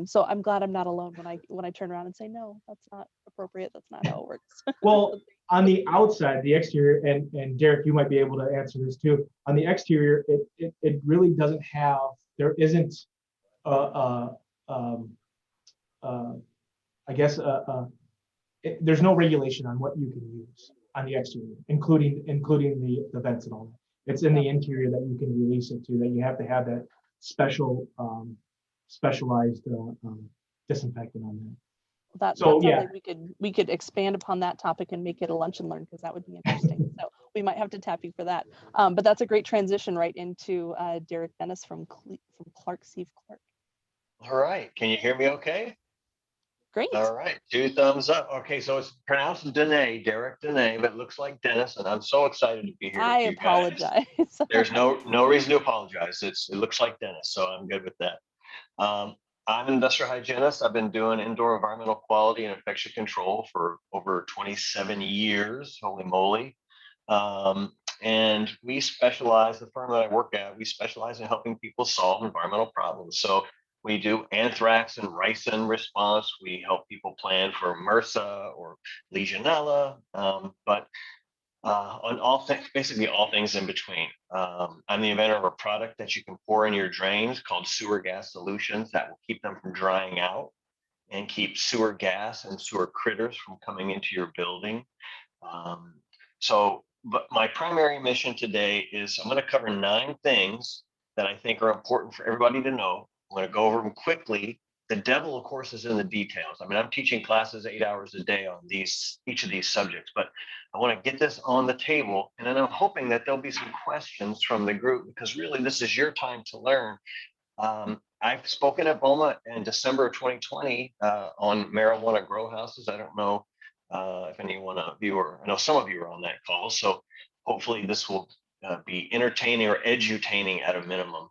So I'm glad I'm not alone when I turn around and say, no, that's not appropriate. That's not how it works. Well, on the outside, the exterior, and Derek, you might be able to answer this too. On the exterior, it really doesn't have. There isn't, I guess, there's no regulation on what you can use on the exterior, including the vents and all that. It's in the interior that you can release it to. That you have to have that specialized disinfectant on there. That So, sounds yeah. like we could expand upon that topic and make it a lunch and learn, because that would be interesting. So we might have to tap you for that. But that's a great transition right into Derek Dennis from Clark Steve Clark. All right. Can you hear me okay? Great. All right. 2 thumbs up. Okay. So it's pronounced Dene, Derek Dene, but it looks like Dennis. And I'm so excited to be here I with you guys. apologize. There's no reason to apologize. It looks like Dennis. So I'm good with that. I'm an industrial hygienist. I've been doing indoor environmental quality and infection control for over 27 years. Holy moly. And we specialize, the firm that I work at, we specialize in helping people solve environmental problems. So we do anthrax and ricin response. We help people plan for MRSA or Legionella, but on all things, basically all things in between. I'm the inventor of a product that you can pour in your drains called sewer gas solutions that will keep them from drying out and keep sewer gas and sewer critters from coming into your building. But my primary mission today is I'm going to cover 9 things that I think are important for everybody to know. I'm going to go over them quickly. The devil, of course, is in the details. I mean, I'm teaching classes 8 hours a day on each of these subjects, but I want to get this on the table. And then I'm hoping that there'll be some questions from the group, because really this is your time to learn. I've spoken at BOMA in December of 2020 on marijuana grow houses. I don't know if any one of you, or I know some of you are on that call. So hopefully this will be entertaining or edutaining at a minimum.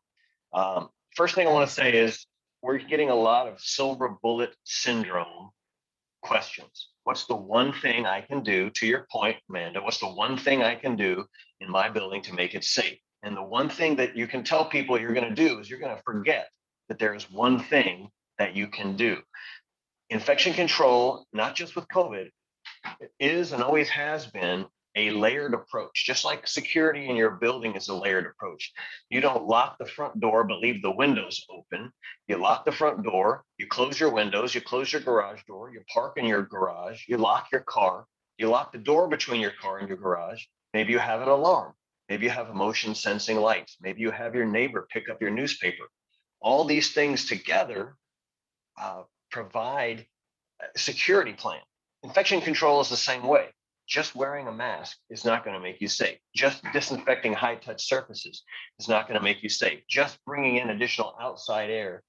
First thing I want to say is we're getting a lot of silver bullet syndrome questions. What's the one thing I can do, to your point, Amanda, what's the one thing I can do in my building to make it safe? And the one thing that you can tell people you're going to do is you're going to forget that there is one thing that you can do. Infection control, not just with COVID, is and always has been a layered approach. Just like security in your building is a layered approach. You don't lock the front door but leave the windows open. You lock the front door, you close your windows, you close your garage door, you park in your garage, you lock your car, you lock the door between your car and your garage. Maybe you have an alarm. Maybe you have motion sensing lights. Maybe you have your neighbor pick up your newspaper. All these things together provide a security plan. Infection control is the same way. Just wearing a mask is not going to make you safe. Just disinfecting high-touch surfaces is not going to make you safe. Just bringing in additional outside air.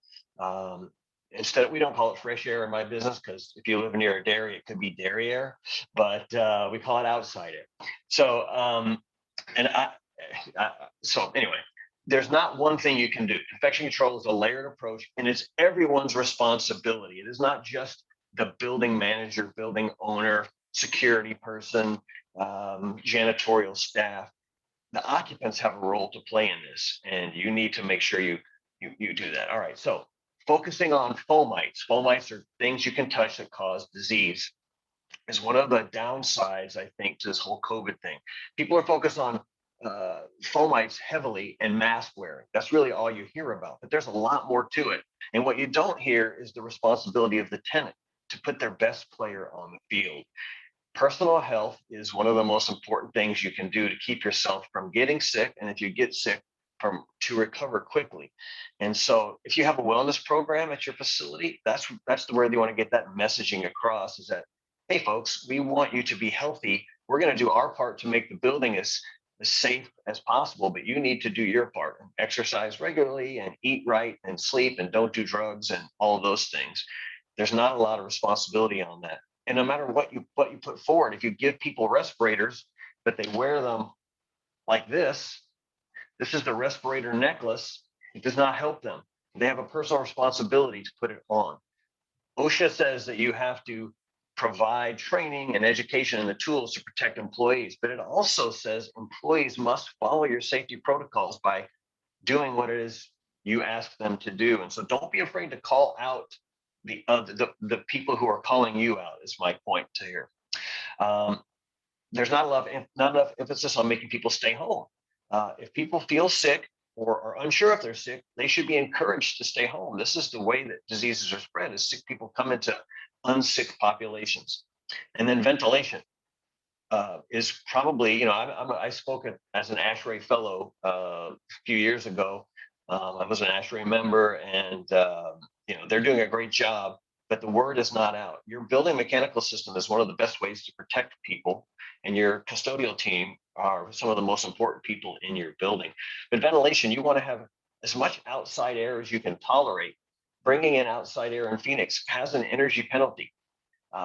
Instead, we don't call it fresh air in my business, because if you live near a dairy, it could be dairy air, but we call it outside air. So, so anyway, there's not one thing you can do. Infection control is a layered approach, and it's everyone's responsibility. It is not just the building manager, building owner, security person, janitorial staff. The occupants have a role to play in this, and you need to make sure you do that. All right, so focusing on fomites. Fomites are things you can touch that cause disease. Is one of the downsides, I think, to this whole COVID thing. People are focused on fomites heavily and mask wearing. That's really all you hear about, but there's a lot more to it. And what you don't hear is the responsibility of the tenant to put their best player on the field. Personal health is one of the most important things you can do to keep yourself from getting sick. And if you get sick, to recover quickly. And so if you have a wellness program at your facility, that's the where you want to get that messaging across, is that, hey folks, we want you to be healthy. We're going to do our part to make the building as safe as possible, but you need to do your part. Exercise regularly and eat right and sleep and don't do drugs and all of those things. There's not a lot of responsibility on that. And no matter what you put forward, if you give people respirators, but they wear them like this is the respirator necklace. It does not help them. They have a personal responsibility to put it on. OSHA says that you have to provide training and education and the tools to protect employees, but it also says employees must follow your safety protocols by doing what it is you ask them to do. And so don't be afraid to call out the people who are calling you out, is my point to here. There's not enough emphasis on making people stay home. If people feel sick or are unsure if they're sick, they should be encouraged to stay home. This is the way that diseases are spread, is sick people come into unsick populations. And then ventilation is probably, I spoke as an ASHRAE fellow a few years ago. I was an ASHRAE member, and they're doing a great job, but the word is not out. Your building mechanical system is one of the best ways to protect people, and your custodial team are some of the most important people in your building. But ventilation, you want to have as much outside air as you can tolerate. Bringing in outside air in Phoenix has an energy penalty.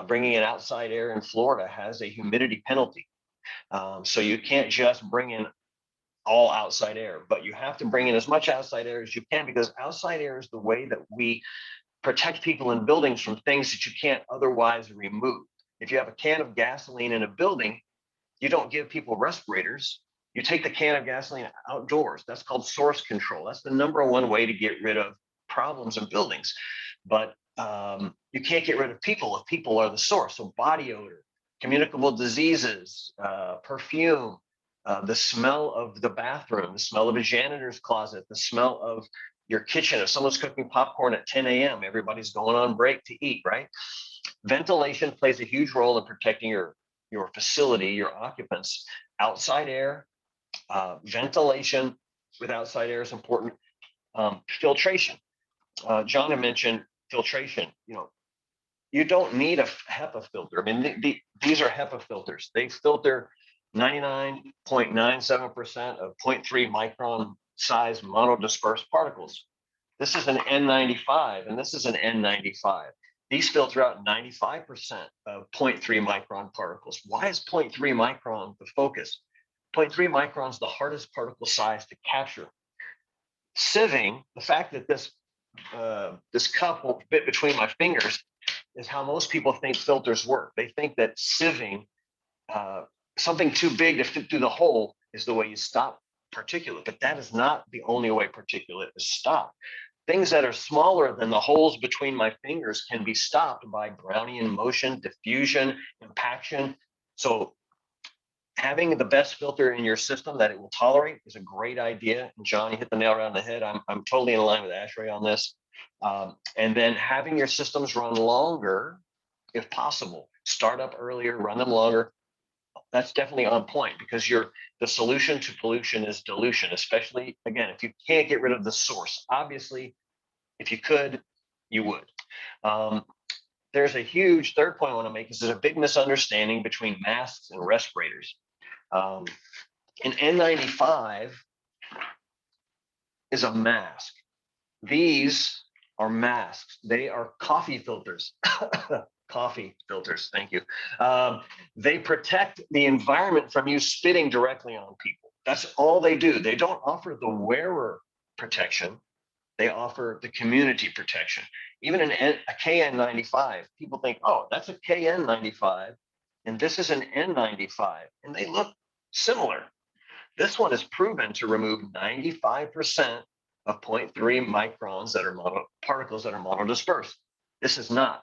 Bringing in outside air in Florida has a humidity penalty. So you can't just bring in all outside air, but you have to bring in as much outside air as you can, because outside air is the way that we protect people in buildings from things that you can't otherwise remove. If you have a can of gasoline in a building, you don't give people respirators. You take the can of gasoline outdoors. That's called source control. That's the number one way to get rid of problems in buildings. But you can't get rid of people if people are the source. So body odor, communicable diseases, perfume, the smell of the bathroom, the smell of a janitor's closet, the smell of your kitchen. If someone's cooking popcorn at 10 a.m., everybody's going on break to eat, right? Ventilation plays a huge role in protecting your facility, your occupants. Outside air, ventilation with outside air is important. Filtration. John had mentioned filtration. You don't need a HEPA filter. I mean, these are HEPA filters. They filter 99.97% of 0.3 micron size monodispersed particles. This is an N95 and this is an N95. These filter out 95% of 0.3 micron particles. Why is 0.3 micron the focus? 0.3 micron is the hardest particle size to capture. Sieving, the fact that this cup will fit between my fingers, is how most people think filters work. They think that sieving, something too big to fit through the hole, is the way you stop particulate, but that is not the only way particulate is stopped. Things that are smaller than the holes between my fingers can be stopped by Brownian motion, diffusion, impaction. So having the best filter in your system that it will tolerate is a great idea. And John, you hit the nail right on the head. I'm totally in line with ASHRAE on this. And then having your systems run longer, if possible. Start up earlier, run them longer. That's definitely on point, because the solution to pollution is dilution, especially, again, if you can't get rid of the source. Obviously, if you could, you would. There's a huge third point I want to make, is there's a big misunderstanding between masks and respirators. An N95 is a mask. These are masks. They are coffee filters. Coffee filters, thank you. They protect the environment from you spitting directly on people. That's all they do. They don't offer the wearer protection. They offer the community protection. Even a KN95, people think, oh, that's a KN95, and this is an N95, and they look similar. This one is proven to remove 95% of 0.3 microns that are particles that are monodispersed. This is not.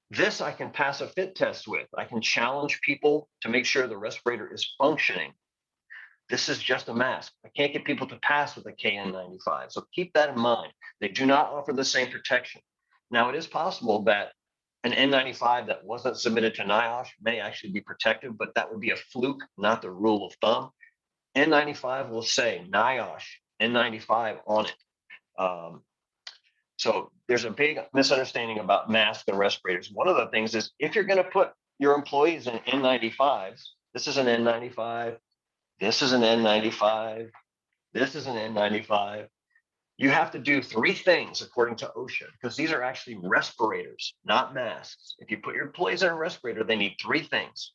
This I can pass a fit test with. I can challenge people to make sure the respirator is functioning. This is just a mask. I can't get people to pass with a KN95. So keep that in mind. They do not offer the same protection. Now, it is possible that an N95 that wasn't submitted to NIOSH may actually be protective, but that would be a fluke, not the rule of thumb. N95 will say NIOSH N95 on it. So there's a big misunderstanding about masks and respirators. One of the things is if you're going to put your employees in N95s, this is an N95, this is an N95, this is an N95. You have to do 3 things according to OSHA, because these are actually respirators, not masks. If you put your employees in a respirator, they need 3 things.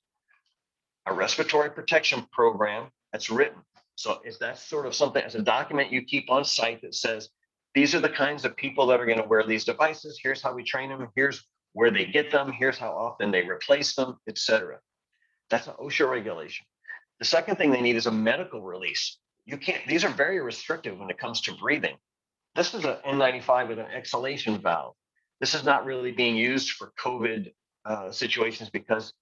A respiratory protection program that's written. So if that's sort of something as a document you keep on site that says, these are the kinds of people that are going to wear these devices. Here's how we train them. Here's where they get them. Here's how often they replace them, etc. That's an OSHA regulation. The second thing they need is a medical release. You can't, these are very restrictive when it comes to breathing. This is an N95 with an exhalation valve. This is not really being used for COVID situations because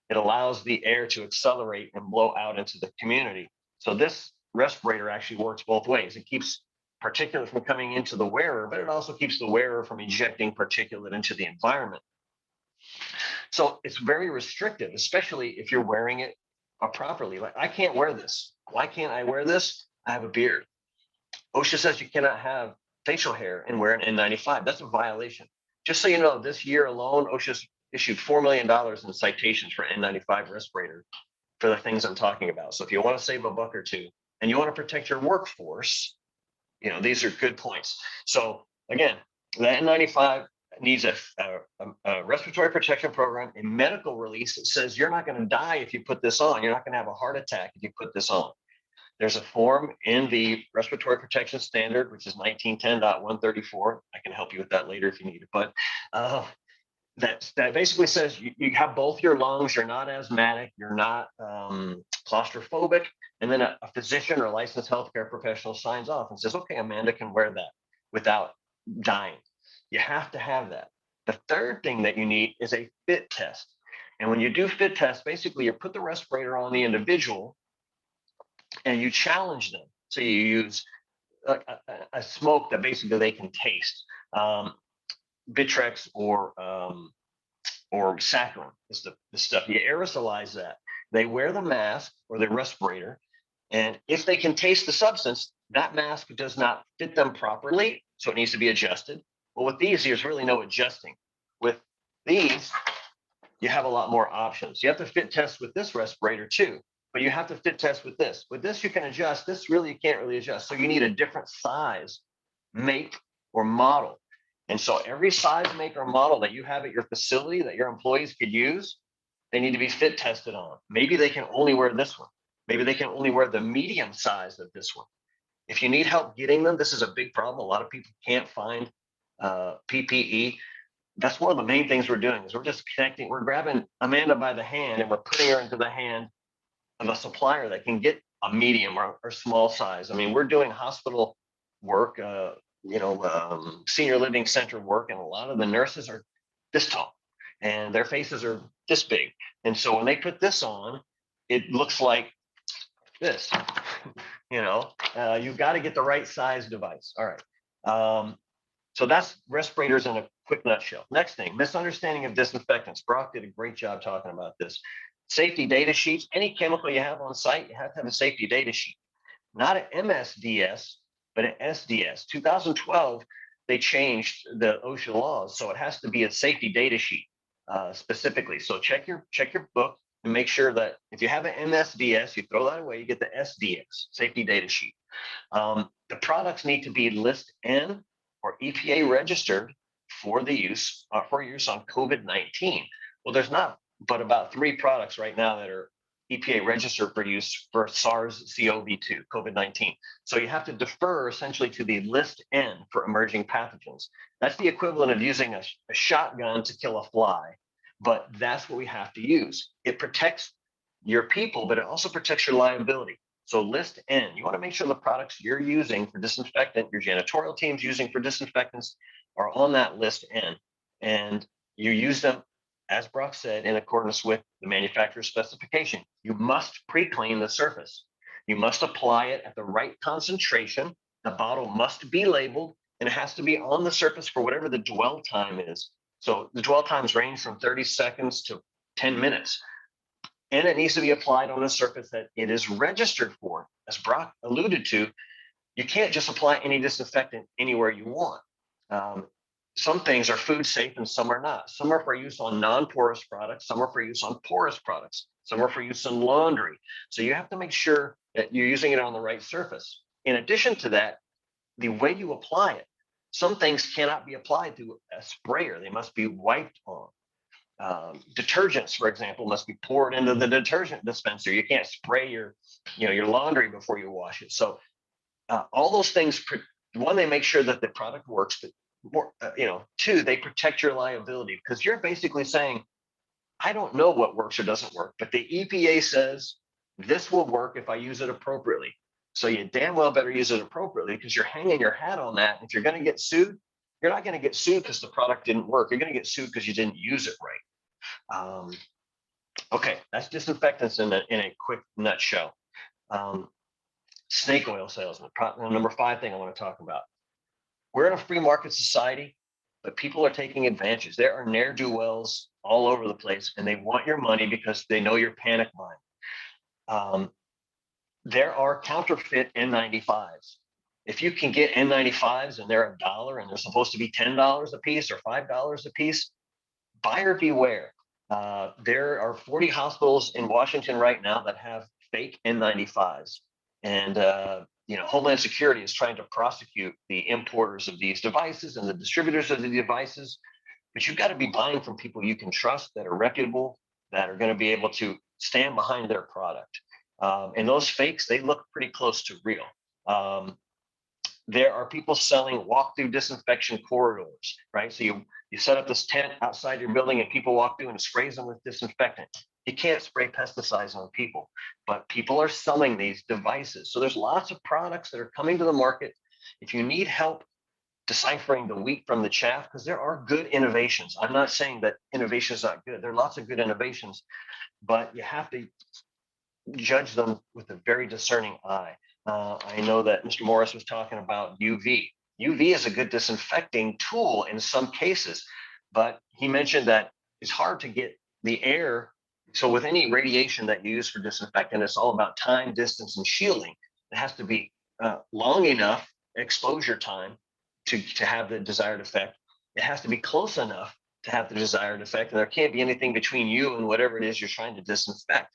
it allows the air to accelerate and blow out into the community. So this respirator actually works both ways. It keeps particulate from coming into the wearer, but it also keeps the wearer from ejecting particulate into the environment. So it's very restrictive, especially if you're wearing it properly. Like, I can't wear this. Why can't I wear this? I have a beard. OSHA says you cannot have facial hair and wear an N95. That's a violation. Just so you know, this year alone, OSHA's issued $4 million in citations for N95 respirator for the things I'm talking about. So if you want to save a buck or two and you want to protect your workforce, you know, these are good points. So again, the N95 needs a respiratory protection program, a medical release that says you're not going to die if you put this on. You're not going to have a heart attack if you put this on. There's a form in the respiratory protection standard, which is 1910.134. I can help you with that later if you need it. But that basically says you have both your lungs, you're not asthmatic, you're not claustrophobic, and then a physician or licensed healthcare professional signs off and says, okay, Amanda can wear that without dying. You have to have that. The third thing that you need is a fit test. And when you do fit test, basically you put the respirator on the individual and you challenge them. So you use a smoke that basically they can taste. Bitrex or saccharin is the stuff. You aerosolize that. They wear the mask or the respirator, and if they can taste the substance, that mask does not fit them properly, so it needs to be adjusted. Well, with these, there's really no adjusting. With these, you have a lot more options. You have to fit test with this respirator too, but you have to fit test with this. With this, you can adjust. This really, you can't really adjust. So you need a different size, make, or model. And so every size, make, or model that you have at your facility that your employees could use, they need to be fit tested on. Maybe they can only wear this one. Maybe they can only wear the medium size of this one. If you need help getting them, this is a big problem. A lot of people can't find PPE. That's one of the main things we're doing is we're just connecting. We're grabbing Amanda by the hand and we're putting her into the hand of a supplier that can get a medium or small size. I mean, we're doing hospital work, senior living center work, and a lot of the nurses are this tall and their faces are this big. And so when they put this on, it looks like this. You've got to get the right size device. All right. So that's respirators in a quick nutshell. Next thing, misunderstanding of disinfectants. Brock did a great job talking about this. Safety data sheets. Any chemical you have on site, you have to have a safety data sheet. Not an MSDS, but an SDS. 2012, they changed the OSHA laws, so it has to be a safety data sheet specifically. So check your book and make sure that if you have an MSDS, you throw that away, you get the SDS, safety data sheet. The products need to be list N or EPA registered for use on COVID-19. Well, there's not but about 3 products right now that are EPA registered for use for SARS-CoV-2, COVID-19. So you have to defer essentially to the list N for emerging pathogens. That's the equivalent of using a shotgun to kill a fly, but that's what we have to use. It protects your people, but it also protects your liability. So list N, you want to make sure the products you're using for disinfectant, your janitorial team's using for disinfectants are on that list N. And you use them, as Brock said, in accordance with the manufacturer's specification. You must pre-clean the surface. You must apply it at the right concentration. The bottle must be labeled, and it has to be on the surface for whatever the dwell time is. So the dwell times range from 30 seconds to 10 minutes. And it needs to be applied on a surface that it is registered for. As Brock alluded to, you can't just apply any disinfectant anywhere you want. Some things are food safe and some are not. Some are for use on non-porous products, some are for use on porous products, some are for use in laundry. So you have to make sure that you're using it on the right surface. In addition to that, the way you apply it, some things cannot be applied through a sprayer. They must be wiped on. Detergents, for example, must be poured into the detergent dispenser. You can't spray your laundry before you wash it. So all those things, one, they make sure that the product works, but more, two, they protect your liability, because you're basically saying, I don't know what works or doesn't work, but the EPA says this will work if I use it appropriately. So you damn well better use it appropriately, because you're hanging your hat on that. If you're going to get sued, you're not going to get sued because the product didn't work. You're going to get sued because you didn't use it right. Okay, that's disinfectants in a quick nutshell. Snake oil salesman, number 5 thing I want to talk about. We're in a free market society, but people are taking advantage. There are ne'er-do-wells all over the place, and they want your money because they know you're panic buying. There are counterfeit N95s. If you can get N95s and they're $1 and they're supposed to be $10 a piece or $5 a piece, buyer beware. There are 40 hospitals in Washington right now that have fake N95s. And Homeland Security is trying to prosecute the importers of these devices and the distributors of the devices. But you've got to be buying from people you can trust, that are reputable, that are going to be able to stand behind their product. And those fakes, they look pretty close to real. There are people selling walk-through disinfection corridors, right? So you set up this tent outside your building and people walk through and it sprays them with disinfectant. You can't spray pesticides on people, but people are selling these devices. So there's lots of products that are coming to the market. If you need help deciphering the wheat from the chaff, because there are good innovations. I'm not saying that innovation is not good. There are lots of good innovations, but you have to judge them with a very discerning eye. I know that Mr. Morris was talking about UV. UV is a good disinfecting tool in some cases, but he mentioned that it's hard to get the air. So with any radiation that you use for disinfectant, it's all about time, distance, and shielding. It has to be long enough exposure time to have the desired effect. It has to be close enough to have the desired effect, and there can't be anything between you and whatever it is you're trying to disinfect.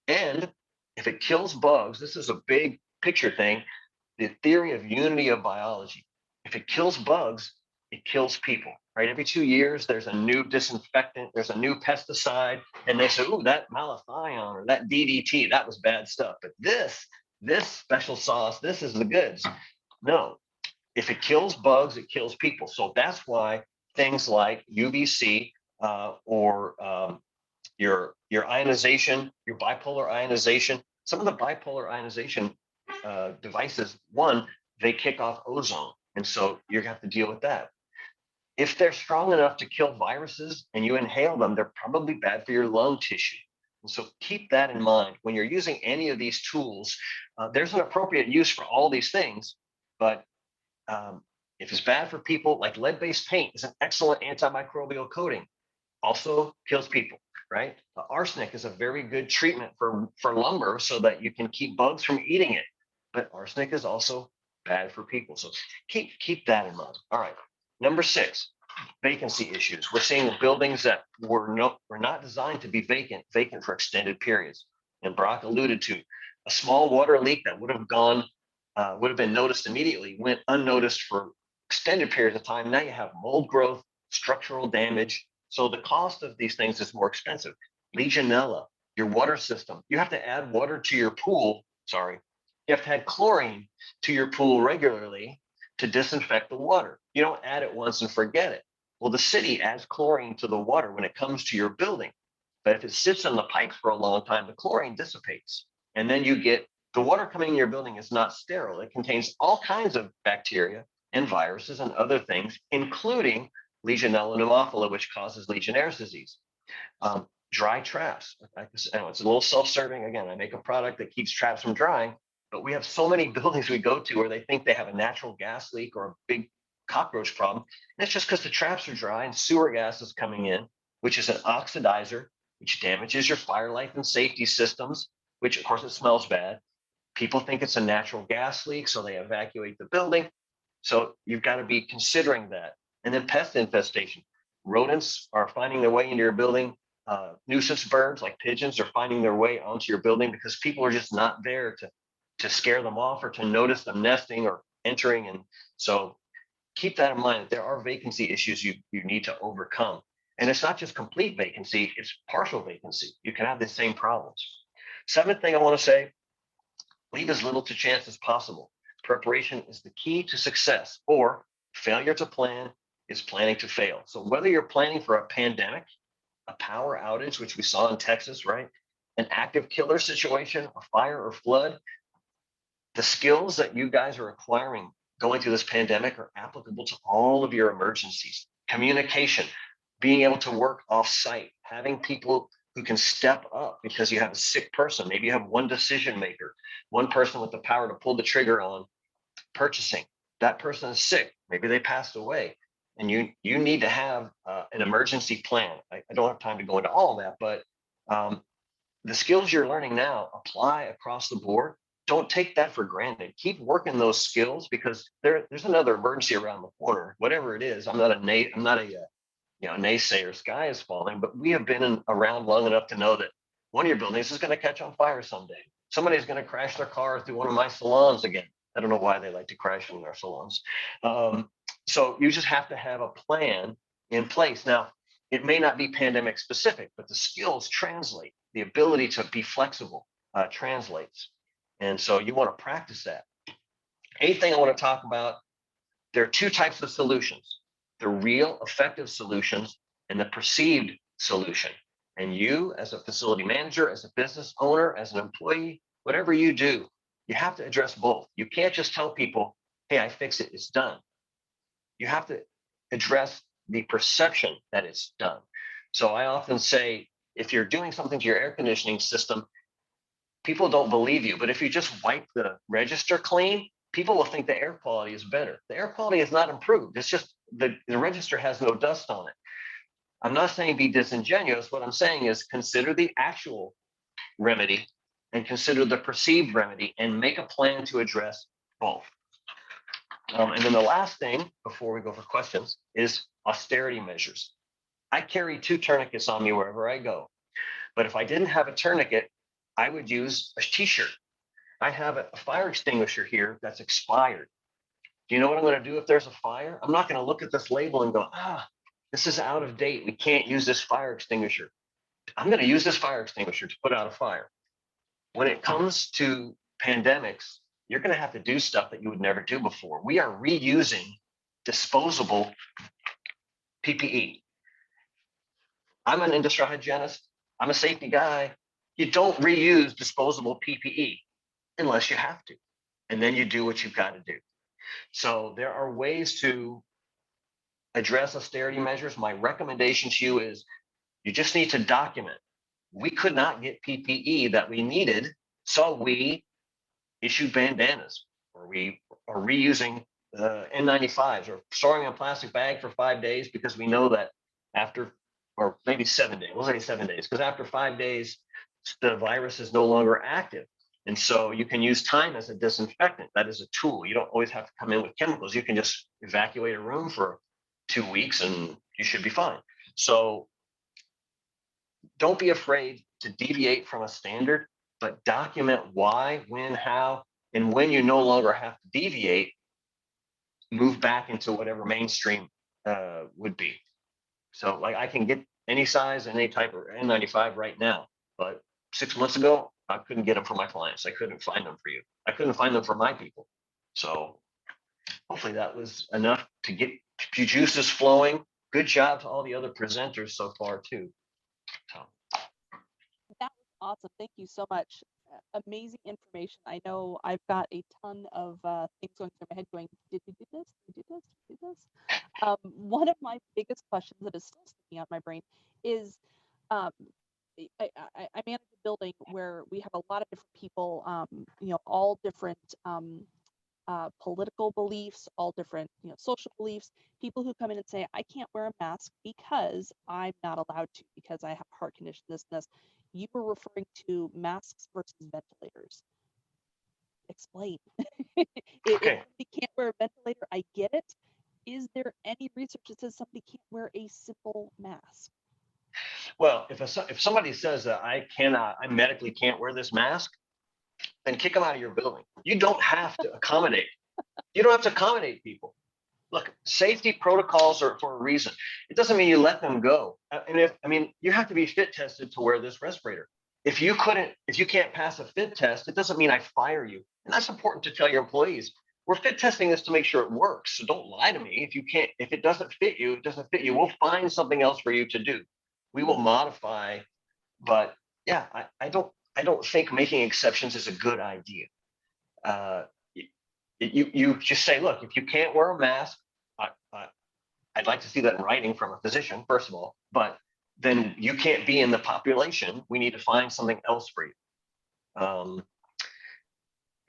And if it kills bugs, this is a big picture thing, the theory of unity of biology. If it kills bugs, it kills people, right? Every 2 years, there's a new disinfectant, there's a new pesticide, and they say, oh, that malathion or that DDT, that was bad stuff. But this special sauce, this is the goods. No, if it kills bugs, it kills people. So that's why things like UVC or your ionization, your bipolar ionization, some of the bipolar ionization devices, one, they kick off ozone. And so you have to deal with that. If they're strong enough to kill viruses and you inhale them, they're probably bad for your lung tissue. And so keep that in mind. When you're using any of these tools, there's an appropriate use for all these things. But if it's bad for people, like lead-based paint is an excellent antimicrobial coating, also kills people, right? Arsenic is a very good treatment for lumber so that you can keep bugs from eating it. But arsenic is also bad for people. So keep that in mind. All right. Number 6, vacancy issues. We're seeing buildings that were not designed to be vacant for extended periods. And Brock alluded to a small water leak that would have been noticed immediately, went unnoticed for extended periods of time. Now you have mold growth, structural damage. So the cost of these things is more expensive. Legionella, your water system. You have to add water to your pool. You have to add chlorine to your pool regularly to disinfect the water. You don't add it once and forget it. Well, the city adds chlorine to the water when it comes to your building. But if it sits in the pipes for a long time, the chlorine dissipates. And then you get The water coming in your building is not sterile. It contains all kinds of bacteria and viruses and other things, including Legionella pneumophila, which causes Legionnaire's disease. Dry traps. I know it's a little self-serving. Again, I make a product that keeps traps from drying, but we have so many buildings we go to where they think they have a natural gas leak or a big cockroach problem. And it's just because the traps are dry and sewer gas is coming in, which is an oxidizer, which damages your fire life and safety systems, which of course it smells bad. People think it's a natural gas leak, so they evacuate the building. So you've got to be considering that. And then pest infestation. Rodents are finding their way into your building. Nuisance birds like pigeons are finding their way onto your building because people are just not there to scare them off or to notice them nesting or entering. And so keep that in mind, that there are vacancy issues you need to overcome. And it's not just complete vacancy, it's partial vacancy. You can have the same problems. Seventh thing I want to say, leave as little to chance as possible. Preparation is the key to success, or failure to plan is planning to fail. So whether you're planning for a pandemic, a power outage, which we saw in Texas, right? An active killer situation, a fire or flood, the skills that you guys are acquiring going through this pandemic are applicable to all of your emergencies. Communication, being able to work off-site, having people who can step up because you have a sick person. Maybe you have one decision maker, one person with the power to pull the trigger on purchasing. That person is sick. Maybe they passed away. And you need to have an emergency plan. I don't have time to go into all of that, but the skills you're learning now apply across the board. Don't take that for granted. Keep working those skills because there's another emergency around the corner. Whatever it is, I'm not a naysayer. Sky is falling, but we have been around long enough to know that one of your buildings is going to catch on fire someday. Somebody's going to crash their car through one of my salons again. I don't know why they like to crash in our salons. So you just have to have a plan in place. Now, it may not be pandemic specific, but the skills translate. The ability to be flexible translates. And so you want to practice that. Eighth thing I want to talk about, there are two types of solutions: the real effective solutions and the perceived solution. And you, as a facility manager, as a business owner, as an employee, whatever you do, you have to address both. You can't just tell people, hey, I fix it, it's done. You have to address the perception that it's done. So I often say, if you're doing something to your air conditioning system, people don't believe you. But if you just wipe the register clean, people will think the air quality is better. The air quality is not improved. It's just the register has no dust on it. I'm not saying be disingenuous. What I'm saying is consider the actual remedy and consider the perceived remedy and make a plan to address both. And then the last thing before we go for questions is austerity measures. I carry 2 tourniquets on me wherever I go. But if I didn't have a tourniquet, I would use a t-shirt. I have a fire extinguisher here that's expired. Do you know what I'm going to do if there's a fire? I'm not going to look at this label and go, this is out of date. We can't use this fire extinguisher. I'm going to use this fire extinguisher to put out a fire. When it comes to pandemics, you're going to have to do stuff that you would never do before. We are reusing disposable PPE. I'm an industrial hygienist. I'm a safety guy. You don't reuse disposable PPE unless you have to. And then you do what you've got to do. So there are ways to address austerity measures. My recommendation to you is you just need to document. We could not get PPE that we needed, so we issued bandanas, or we are reusing N95s, or storing in a plastic bag for 5 days because we know that after, or maybe 7 days, we'll say 7 days, because after 5 days, the virus is no longer active. And so you can use time as a disinfectant. That is a tool. You don't always have to come in with chemicals. You can just evacuate a room for 2 weeks and you should be fine. So don't be afraid to deviate from a standard, but document why, when, how, and when you no longer have to deviate, move back into whatever mainstream would be. So like I can get any size and any type of N95 right now, but 6 months ago, I couldn't get them for my clients. I couldn't find them for you. I couldn't find them for my people. So hopefully that was enough to get your juices flowing. Good job to all the other presenters so far too. So. That was awesome. Thank you so much. amazing information. I know I've got a ton of things going through my head going, did we do this? Did we do this? Did we do this? One of my biggest questions that is still sticking out in my brain is um, I manage a building where we have a lot of different people, all different political beliefs, all different, social beliefs, people who come in and say, I can't wear a mask because I'm not allowed to, because I have a heart condition, this and this. You were referring to masks versus ventilators. Explain. If Okay. somebody can't wear a ventilator, I get it. Is there any research that says somebody can't wear a simple mask? Well, if somebody says that I medically can't wear this mask, then kick them out of your building. You don't have to accommodate. You don't have to accommodate people. Look, safety protocols are for a reason. It doesn't mean you let them go. You have to be fit tested to wear this respirator. If you can't pass a fit test, it doesn't mean I fire you. And that's important to tell your employees. We're fit testing this to make sure it works. So don't lie to me. If it doesn't fit you, it doesn't fit you. We'll find something else for you to do. We will modify, but yeah, I don't think making exceptions is a good idea. You just say, look, if you can't wear a mask, I'd like to see that in writing from a physician, first of all, but then you can't be in the population. We need to find something else for you. A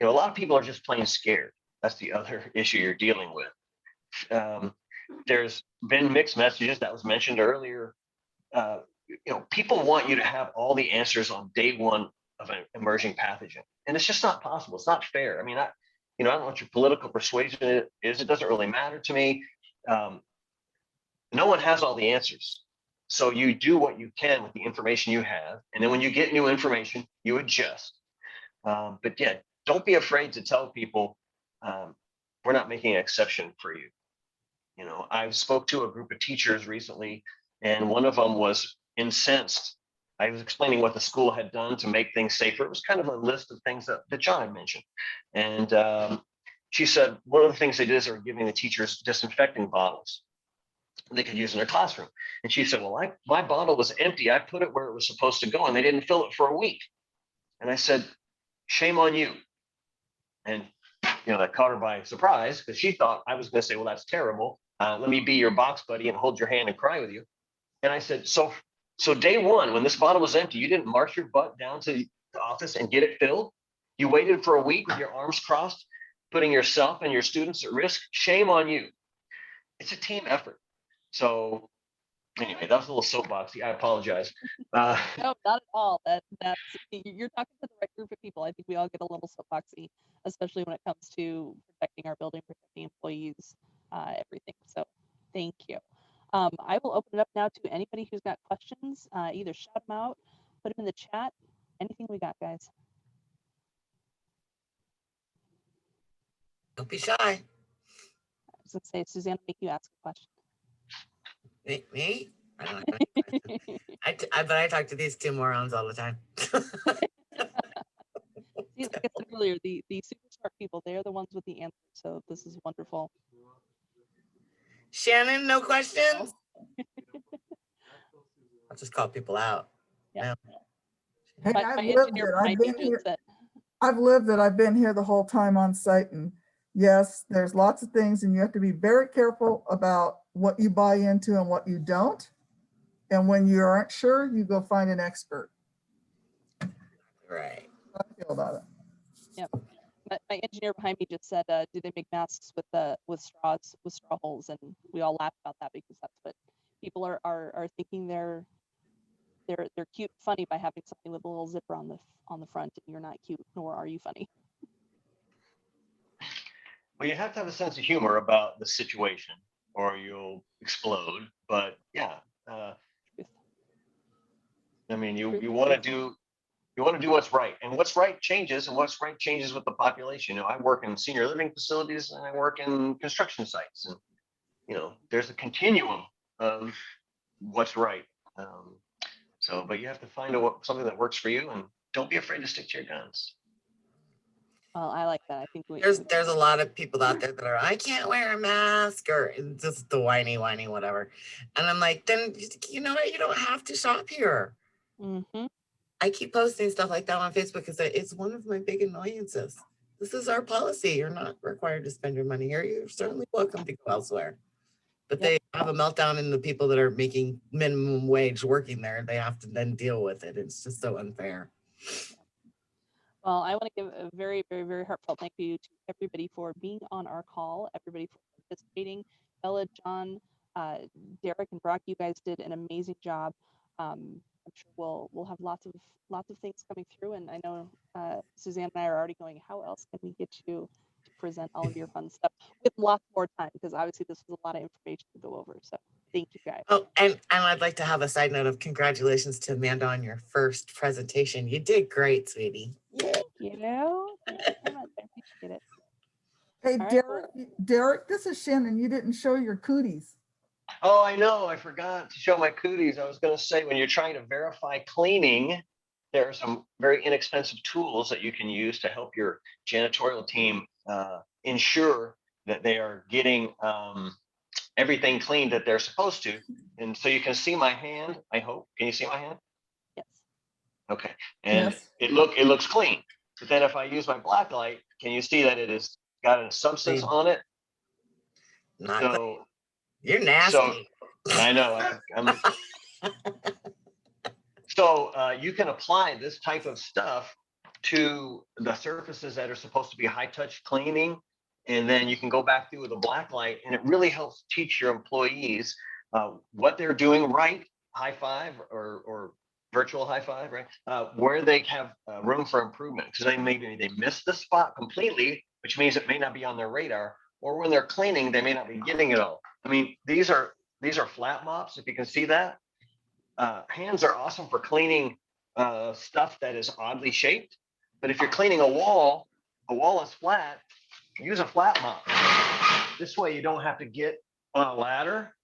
lot of people are just plain scared. That's the other issue you're dealing with. There's been mixed messages that was mentioned earlier. People want you to have all the answers on day one of an emerging pathogen, and it's just not possible. It's not fair. I don't know what your political persuasion is. It doesn't really matter to me. No one has all the answers. So you do what you can with the information you have. And then when you get new information, you adjust. But yeah, don't be afraid to tell people we're not making an exception for you. I spoke to a group of teachers recently, and one of them was incensed. I was explaining what the school had done to make things safer. It was kind of a list of things that John had mentioned. And she said one of the things they did is they were giving the teachers disinfecting bottles they could use in their classroom. And she said, well, my bottle was empty. I put it where it was supposed to go, and they didn't fill it for a week. And I said, shame on you. And that caught her by surprise, because she thought I was going to say, well, that's terrible. Let me be your box buddy and hold your hand and cry with you. And I said, so day one, when this bottle was empty, you didn't march your butt down to the office and get it filled? You waited for a week with your arms crossed, putting yourself and your students at risk? Shame on you. It's a team effort. So anyway, that was a little soapboxy. I apologize. No, not at all. That's you're talking to the right group of people. I think we all get a little soapboxy, especially when it comes to protecting our building, protecting employees, everything. So thank you. I will open it up now to anybody who's got questions. Either shout them out, put them in the chat. Anything we got, guys? Don't be shy. I was gonna say, Suzanne, make you ask a question. Me? I don't know. But I talk to these two morons all the time. See, like I said earlier, the super smart people, they're the ones with the answers. So this is wonderful. Shannon, no questions? I'll just call people out. Yeah. Hey, My engineer behind me just said, I've lived it. I've been here the whole time on site, and yes, there's lots of things, and you have to be very careful about what you buy into and what you don't. And when you aren't sure, you go find an expert. Right. How do you feel about it? yeah. My engineer behind me just said, do they make masks with straw holes? And we all laughed about that because that's what people are thinking they're cute, funny by having something with a little zipper on the front. And you're not cute, nor are you funny. Well, you have to have a sense of humor about the situation, or you'll explode. But yeah, you want to do what's right, and what's right changes, and what's right changes with the population. I work in senior living facilities, and I work in construction sites, and there's a continuum of what's right. But you have to find something that works for you, and don't be afraid to stick to your guns. Well, I like that. I think There's a lot of people out there that are, I can't wear a mask, or just the whiny, whatever. And I'm like, then you know what? You don't have to shop here. Mm-hmm. I keep posting stuff like that on Facebook because it's one of my big annoyances. This is our policy. You're not required to spend your money here. You're certainly welcome to go elsewhere. But they have a meltdown in the people that are making minimum wage working there. They have to then deal with it. It's just so unfair. Well, I want to give a very, very, very heartfelt thank you to everybody for being on our call, everybody for participating. Bella, John, Derek, and Brock, you guys did an amazing job. I'm sure we'll have lots of things coming through, and I know Suzanne and I are already going, how else can we get you to present all of your fun stuff with lots more time, because obviously this was a lot of information to go over. So thank you guys. Oh, and I'd like to have a side note of congratulations to Amanda on your first presentation. You did great, sweetie. Thank you. Thank you so much. I appreciate it. Hey, All right, Derek, this is Shannon. You didn't show your cooties. Oh, I know. I forgot to show my cooties. I was going to say, when you're trying to verify cleaning, there are some very inexpensive tools that you can use to help your janitorial team ensure that they are getting everything cleaned that they're supposed to. And so you can see my hand, I hope. Can you see my hand? Yes. Okay. And Yes. it looks clean. But then if I use my black light, can you see that it has got a substance on it? Not So you're nasty. So I know. So you can apply this type of stuff to the surfaces that are supposed to be high touch cleaning, and then you can go back through with a black light, and it really helps teach your employees what they're doing right. High five or virtual high five, right? Where they have room for improvement, because maybe they missed the spot completely, which means it may not be on their radar, or when they're cleaning, they may not be getting it all. I mean, these are flat mops, if you can see that. Hands are awesome for cleaning stuff that is oddly shaped. But if you're cleaning a wall is flat, use a flat mop. This way you don't have to get on a ladder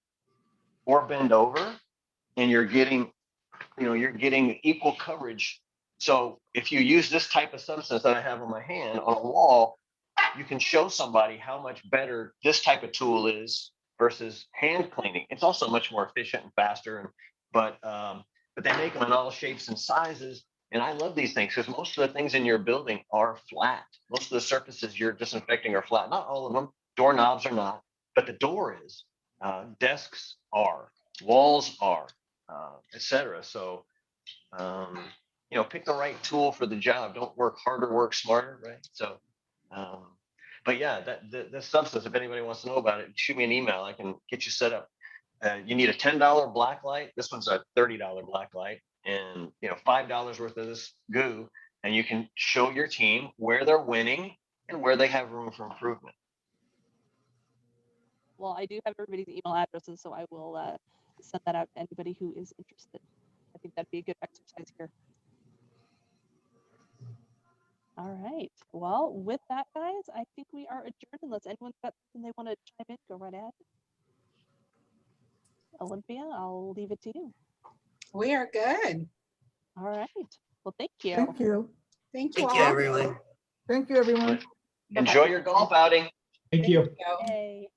or bend over, and you're getting equal coverage. So if you use this type of substance that I have on my hand on a wall, you can show somebody how much better this type of tool is versus hand cleaning. It's also much more efficient and faster, but they make them in all shapes and sizes. And I love these things because most of the things in your building are flat. Most of the surfaces you're disinfecting are flat. Not all of them. Doorknobs are not, but the door is. Desks are. Walls are, etc. So, pick the right tool for the job. Don't work harder, work smarter, right? So, but yeah, the substance, if anybody wants to know about it, shoot me an email. I can get you set up. You need a $10 black light. This one's a $30 black light, and $5 worth of this goo, and you can show your team where they're winning and where they have room for improvement. Well, I do have everybody's email addresses, so I will send that out to anybody who is interested. I think that'd be a good exercise here. All right. Well, with that, guys, I think we are adjourned unless anyone's got something they want to chime in. Go right ahead. Olympia, I'll leave it to you. We are good. All right. Well, thank you. Thank you. Thank you Thank all. you, everyone. Thank you, everyone. Enjoy your golf outing. Thank you. Yay.